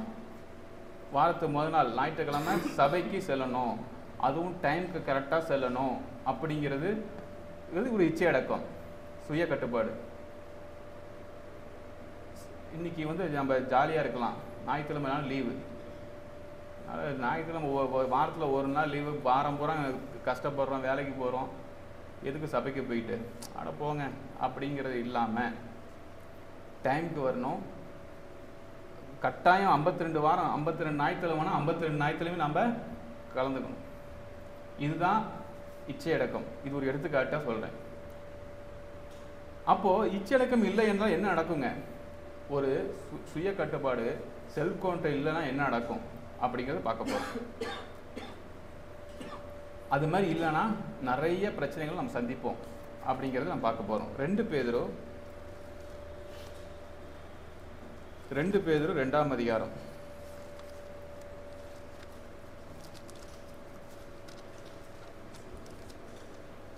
வாரத்துக்கு முதல் நாள் ஞாயிற்றுக்கிழமை சபைக்கு செல்லணும், அதுவும் டைமுக்கு கரெக்டாக செல்லணும் அப்படிங்கிறது இது ஒரு இச்சையடக்கம், சுய கட்டுப்பாடு. இன்றைக்கி வந்து நம்ம ஜாலியாக இருக்கலாம், ஞாயிற்றுக்கிழமை நாள் லீவு. அதனால் ஞாயிற்றுக்கிழமை வாரத்தில் ஒரு நாள் லீவு, வாரம் பூரா கஷ்டப்படுறோம், வேலைக்கு போகிறோம், எதுக்கு சபைக்கு போயிட்டு அட போங்க அப்படிங்கிறது இல்லாமல் டைமுக்கு வரணும். கட்டாயம் 52 வாரம் 52 ஞாயிற்றுக்கிழமைனா 52 ஞாயிற்றுலையுமே நம்ம கலந்துக்கணும். இதுதான் இச்சையடக்கம். இது ஒரு எடுத்துக்காட்டாக சொல்கிறேன். அப்போது இச்சையடக்கம் இல்லை என்றால் என்ன நடக்குங்க? ஒரு சுய கட்டுப்பாடு, செல்ஃப் கண்ட்ரோல் இல்லைன்னா என்ன நடக்கும் அப்படிங்கிறத பார்க்க போகிறோம். அது மாதிரி இல்லைன்னா நிறைய பிரச்சனைகள் நம்ம சந்திப்போம் அப்படிங்கிறத நம்ம பார்க்க போகிறோம். 2 பேதுரு 2ஆம் அதிகாரம்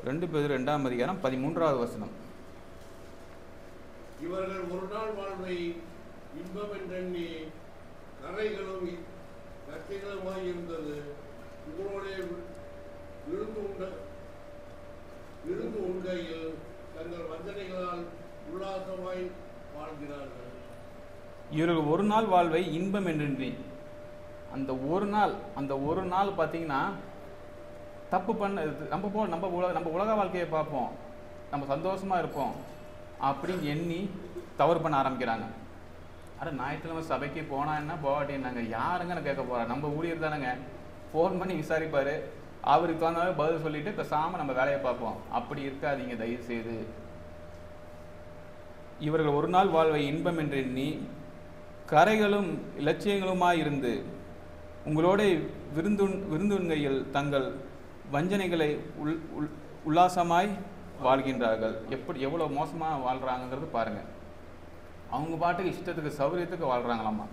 2ஆம் அதிகாரம் 13வது வசனம். இவர்கள் ஒரு நாள் வாழ்வை இன்பம் என்றெண்ணி கரைகளும் கட்சிகளுமாய் இருந்தது உங்களோட விருந்து உண்கையில் தங்கள் வஞ்சனைகளால் உல்லாசமாய் வாழ்கிறார்கள். இவர்கள் ஒரு நாள் வாழ்வை இன்பம் என்றெண்ணி, அந்த ஒரு நாள் பார்த்தீங்கன்னா தப்பு பண்ண நம்ம உலக வாழ்க்கையை பார்ப்போம், நம்ம சந்தோஷமாக இருப்போம் அப்படின்னு எண்ணி தவறு பண்ண ஆரம்பிக்கிறாங்க. ஆனால் ஞாயிற்றுக்கிழமை சபைக்கு போனால் என்ன, போகாட்டி என்னங்க, யாருங்கன்னு கேட்க போகிறா? நம்ம ஊழியர் தானேங்க. ஃபோன் பண்ணி விசாரிப்பார், அவருக்கு தகுந்தாலும் பதில் சொல்லிவிட்டு பேசாமல் நம்ம வேலையை பார்ப்போம். அப்படி இருக்காதீங்க தயவு செய்து. இவர்கள் ஒரு நாள் வாழ்வை இன்பம் என்று எண்ணி கரைகளும் இலட்சியங்களுமாயிருந்து உங்களோட விருந்துண்கையில் தங்கள் வஞ்சனைகளை உல்லாசமாய் வாழ்கின்றார்கள். எவ்வளோ மோசமாக வாழ்கிறாங்கிறது பாருங்கள். அவங்க பாட்டுக்கு இஷ்டத்துக்கு சௌகரியத்துக்கு வாழ்கிறாங்களாம்மா.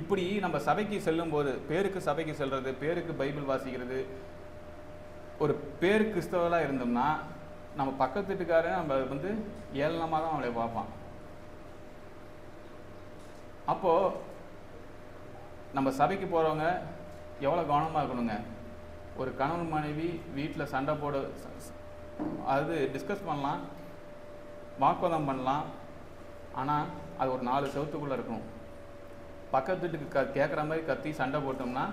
இப்படி நம்ம சபைக்கு செல்லும்போது, பேருக்கு சபைக்கு செல்வது, பேருக்கு பைபிள் வாசிக்கிறது, ஒரு பேரு கிறிஸ்தவராக இருந்தோம்னா நம்ம பக்கத்து வீட்டுக்காரன் நம்ம வந்து ஏளனமாக தான் அவளை பார்ப்பான். அப்போது நம்ம சபைக்கு போகிறவங்க எவ்வளோ கவனமாக இருக்கணுங்க. ஒரு கணவன் மனைவி வீட்டில் சண்டை போட, அது டிஸ்கஸ் பண்ணலாம், வாக்குவாதம் பண்ணலாம், ஆனால் அது ஒரு 4 செவத்துக்குள்ளே இருக்கணும். பக்கத்து வீட்டுக்கு கேட்குற மாதிரி கத்தி சண்டை போட்டோம்னா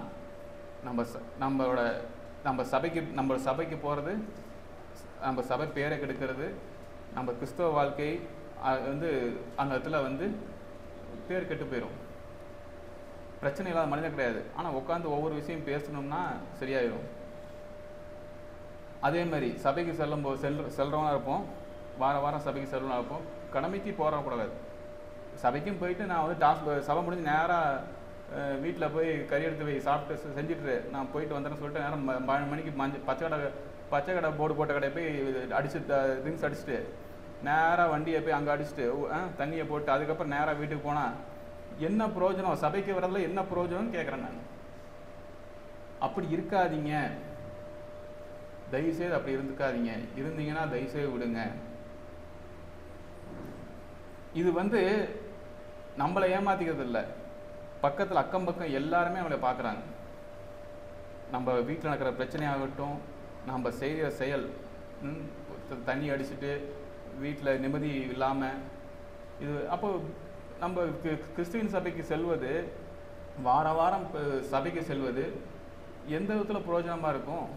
நம்ம சபைக்கு போகிறது, நம்ம சபை பேரை கெடுக்கிறது, நம்ம கிறிஸ்தவ வாழ்க்கை வந்து அந்த இடத்துல வந்து பேர் கெட்டு போயிடும். பிரச்சனை இல்லாத மனிதன் கிடையாது, ஆனால் உட்காந்து ஒவ்வொரு விஷயம் பேசணும்னா சரியாயிடும். அதே மாதிரி சபைக்கு செல்றவங்க இருப்போம், வாரம் சபைக்கு செல்றவங்க இருப்போம், கடமைக்கு போகக்கூடாது. சபைக்கும் போயிட்டு நான் வந்து சபை முடிஞ்சு நேராக வீட்டில் போய் கறி எடுத்து போய் சாப்பிட்டு செஞ்சுட்டு நான் போயிட்டு வந்தேன்னு சொல்லிட்டு நேரம் 12 மணிக்கு பச்சை கடை போர்டு போட்ட கடையை போய் ட்ரிங்க்ஸ் அடிச்சுட்டு நேராக வண்டியை போய் அங்கே அடிச்சுட்டு தண்ணியை போட்டு அதுக்கப்புறம் நேராக வீட்டுக்கு போனால் என்ன பிரயோஜனம்? சபைக்கு வரதுல என்ன பிரயோஜனம்னு கேட்குறேன் நான். அப்படி இருக்காதீங்க தயவுசெய்து, அப்படி இருந்துக்காதீங்க. இருந்தீங்கன்னா தயவுசெய்து விடுங்க. இது வந்து நம்மளை ஏமாத்திக்கிறது இல்லை, பக்கத்தில் அக்கம் பக்கம் எல்லாருமே அவளை பார்க்குறாங்க. நம்ம வீட்டில் நடக்கிற பிரச்சனையாகட்டும், நம்ம செய்கிற செயல், தண்ணி அடிச்சுட்டு வீட்டில் நிம்மதி இல்லாமல் இது. அப்போ நம்ம கிறிஸ்துவின் சபைக்கு செல்வது, வாரம் சபைக்கு செல்வது எந்த விதத்தில் பிரயோஜனமாக இருக்கும்?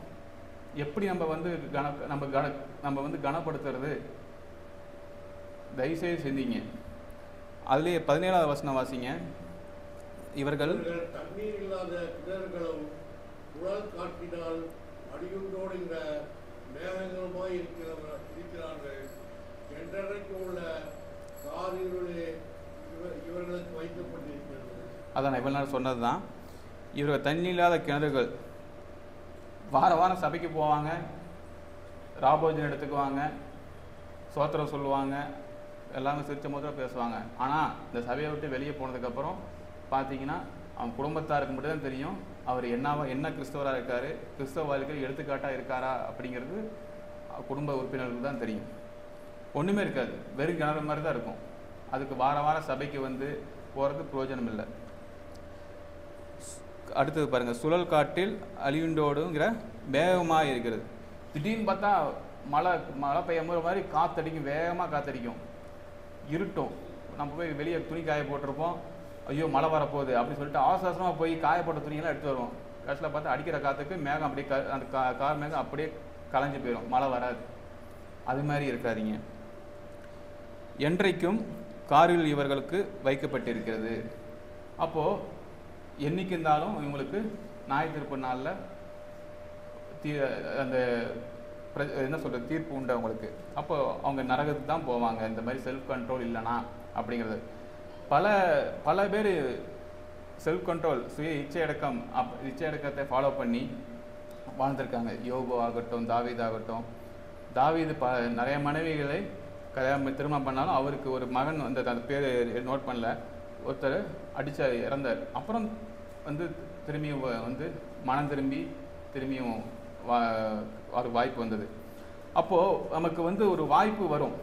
எப்படி நம்ம வந்து நம்ம வந்து கனப்படுத்துறது? தயவுசெய்து செஞ்சீங்க. அதுலேயே 17வது வசனம் வாசிங்க. இவர்கள் தண்ணீர் இல்லாத கிணறுகளும் குழல் காட்டினால் அடியுண்டோடுகிற மேகங்களுமாய் இருக்கிறார்கள். என்றைக்கு உள்ள காரிலே இவர்களுக்கு வைக்கப்பட்டிருக்கிறது. அதான் இவ்வளோ நேரம் சொன்னது தான். இவர்கள் தண்ணி இல்லாத கிணறுகள். வாரம் சபைக்கு போவாங்க, ராபோஜன் எடுத்துக்குவாங்க, சோத்திரம் சொல்லுவாங்க, எல்லாமே சிரிச்ச முதல்ல பேசுவாங்க. ஆனால் இந்த சபையை விட்டு வெளியே போனதுக்கப்புறம் பார்த்தீங்கன்னா அவன் குடும்பத்தாருக்கு மட்டும் தான் தெரியும் அவர் என்ன கிறிஸ்தவராக இருக்கார், கிறிஸ்தவ வாழ்க்கையில் எடுத்துக்காட்டாக இருக்காரா அப்படிங்கிறது குடும்ப உறுப்பினர்களுக்கு தான் தெரியும். ஒன்றுமே இருக்காது, வெறும் கிணறு மாதிரி தான் இருக்கும். அதுக்கு வாரம் சபைக்கு வந்து போகிறது பிரயோஜனம் இல்லை. அடுத்தது பாருங்கள், சுழல் காட்டில் அழியுண்டோடுங்கிற வேகமாக இருக்கிறது. திடீர்னு பார்த்தா மழை பெய்யும் மாதிரி காற்றடிக்கும், வேகமாக காற்றடிக்கும், இருட்டும். நம்ம போய் வெளியே துணி காய போட்டிருப்போம், ஐயோ மழை வரப்போகுது அப்படின்னு சொல்லிட்டு அவசரமாக போய் காயப்பட்ட துணியெல்லாம் எடுத்து வருவோம். கடைசியில் பார்த்தா அடிக்கிற காற்றுக்கு மேகம் அப்படியே அந்த கார் மேகம் அப்படியே கலைஞ்சு போயிடும், மழை வராது. அது மாதிரி இருக்காதீங்க. என்றைக்கும் காரில் இவர்களுக்கு வைக்கப்பட்டிருக்கிறது. அப்போது என்னைக்கு இருந்தாலும் இவங்களுக்கு ஞாயிற்றுப்பு நாளில் அந்த என்ன சொல்கிறது தீர்ப்பு உண்டு அவங்களுக்கு. அப்போ அவங்க நரகத்துக்கு தான் போவாங்க, இந்த மாதிரி செல்ஃப் கண்ட்ரோல் இல்லைனா அப்படிங்கிறது. பல பேர் செல்ஃப் கண்ட்ரோல், சுய இச்சை அடக்கத்தை ஃபாலோ பண்ணி வாழ்ந்திருக்காங்க. யோபு ஆகட்டும், தாவீது ஆகட்டும். தாவீது நிறைய மனைவிகளை திருமணம் பண்ணாலும் அவருக்கு ஒரு மகன் வந்து அந்த பேர் நோட் பண்ணல, ஒருத்தர் அடித்த இறந்தார். அப்புறம் வந்து திரும்பியும் வந்து மனம் திரும்பியும் ஒரு வாய்ப்பு வந்தது. அப்போது நமக்கு வந்து ஒரு வாய்ப்பு வரும்,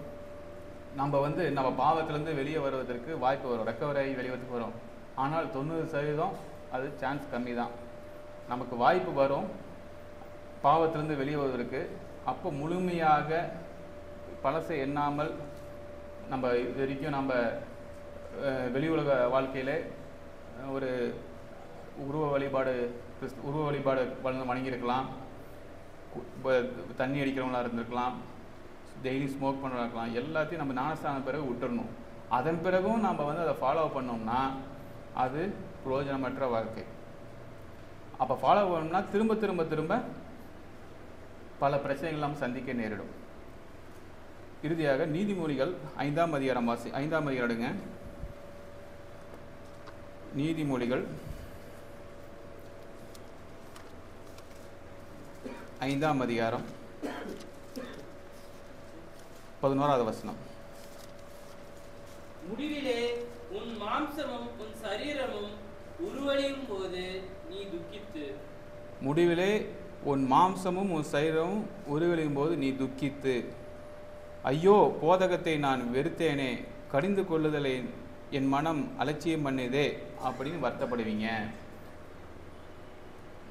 நம்ம பாவத்திலேருந்து வெளியே வருவதற்கு வாய்ப்பு வரும், ரெக்கவர் ஆகி வெளியே வரும். ஆனால் 90% அது சான்ஸ் கம்மி தான். நமக்கு வாய்ப்பு வரும் பாவத்திலேருந்து வெளியே வருவதற்கு. அப்போ முழுமையாக பழசை எண்ணாமல் நம்ம இது வரைக்கும் நம்ம வெளி உலக வாழ்க்கையில் ஒரு உருவ வழிபாடு வணங்கியிருக்கலாம், தண்ணி அடிக்கிறவங்களாக இருந்திருக்கலாம், டெய்லி ஸ்மோக் பண்ணுறதா இருக்கலாம். எல்லாத்தையும் நம்ம ஞானஸ்தான பிறகு விட்டுறணும். அதன் பிறகும் நம்ம வந்து அதை ஃபாலோ பண்ணோம்னா அது பிரயோஜனமற்ற வாழ்க்கை. அப்போ ஃபாலோ பண்ணோம்னா திரும்ப பல பிரச்சனைகள் நம்ம சந்திக்க நேரிடும். இறுதியாக நீதிமொழிகள் 5ஆம் அதிகாரம் 5ஆம் அதிகாரம் எடுங்க. நீதிமொழிகள் 5ஆம் அதிகாரம் 11வது வசனம். முடிவிலே உன் மாம்சமும் உன் சரீரமும் உருவழியும் போது நீ துக்கித்து. முடிவிலே உன் மாம்சமும் உன் சரீரமும் உருவழியும் போது நீ துக்கித்து. ஐயோ போதகத்தை நான் வெறுத்தேனே, கடிந்து கொள்ளுதலை என் மனம் அலட்சியம் பண்ணுதே அப்படின்னு வருத்தப்படுவீங்க.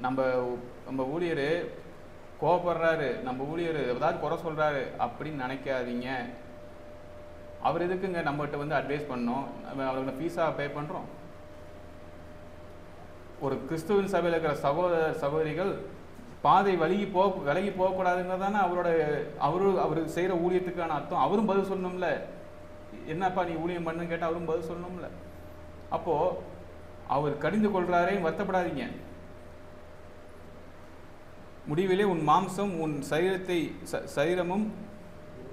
நம்ம ஊழியர் கோபப்படுறாரு, நம்ம ஊழியர் ஏதாவது குறை சொல்கிறாரு அப்படின்னு நினைக்காதீங்க. அவர் எதுக்குங்க நம்மகிட்ட வந்து அட்வைஸ் பண்ணோம், அவர்களை ஃபீஸாக பே பண்ணுறோம். ஒரு கிறிஸ்துவின் சபையில் இருக்கிற சகோதரிகள் பாதை விலகி போகக்கூடாதுங்கிறது தானே அவர் செய்கிற ஊழியத்துக்கான அர்த்தம். அவரும் பதில் சொல்லணும்ல, என்னப்பா நீ ஊழியம் பண்ணுன்னு கேட்டால் அவரும் பதில் சொல்லணும்ல. அப்போது அவர் கடிந்து கொள்கிறாரே வருத்தப்படாதீங்க. முடிவிலே உன் மாம்சம் உன் சரீரமும்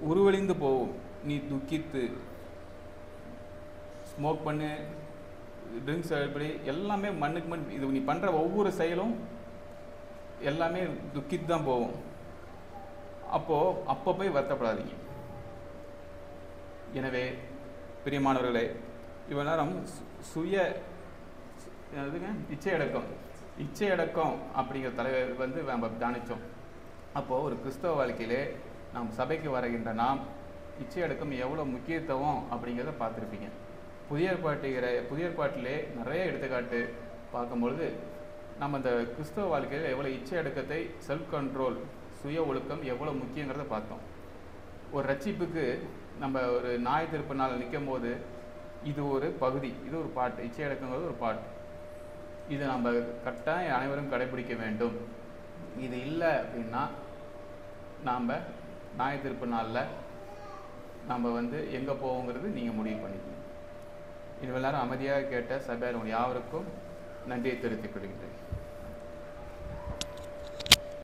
உருவழிந்து போகும், நீ துக்கித்து. ஸ்மோக் பண்ணு, ட்ரிங்க்ஸ் எப்படி எல்லாமே மண்ணுக்கு மண். இது நீ பண்ணுற ஒவ்வொரு செயலும் எல்லாமே துக்கித்து தான் போகும். அப்போ போய் வருத்தப்படாதீங்க. எனவே பிரியமானவர்களே, இவ்வளோ நேரம் இச்சை அடக்கம் அப்படிங்கிற தலைவர் வந்து நம்ம தியானித்தோம். அப்போது ஒரு கிறிஸ்தவ வாழ்க்கையிலே நாம் சபைக்கு வருகின்ற நாம் இச்சை அடக்கம் எவ்வளோ முக்கியத்துவம் அப்படிங்கிறத பார்த்துருப்பீங்க. புதிய ஏற்பாட்டிலே நிறைய எடுத்துக்காட்டு பார்க்கும்பொழுது நம்ம இந்த கிறிஸ்தவ வாழ்க்கையில் எவ்வளோ இச்சை அடக்கத்தை, செல்ஃப் கண்ட்ரோல், சுய ஒழுக்கம் எவ்வளோ முக்கியங்கிறத பார்த்தோம். ஒரு ரட்சிப்புக்கு நம்ம ஒரு ஞாயிற்றுப்பு நாள் நிற்கும் போது இது ஒரு பகுதி, இது ஒரு பாட்டு. இச்சை அடக்கங்கிறது ஒரு பாட்டு. இதை நம்ம கட்டாயம் அனைவரும் கடைபிடிக்க வேண்டும். இது இல்லை அப்படின்னா நாம் ஞாயிற்றுப்பு நாளில் நம்ம வந்து எங்கே போவோங்கிறது நீங்கள் முடிவு பண்ணிக்கணும். இவ்வளவு நேரம் அமைதியாக கேட்ட சபையார் உங்கள் யாவருக்கும் நன்றியை தெரிவித்துக் கொள்கின்றேன்.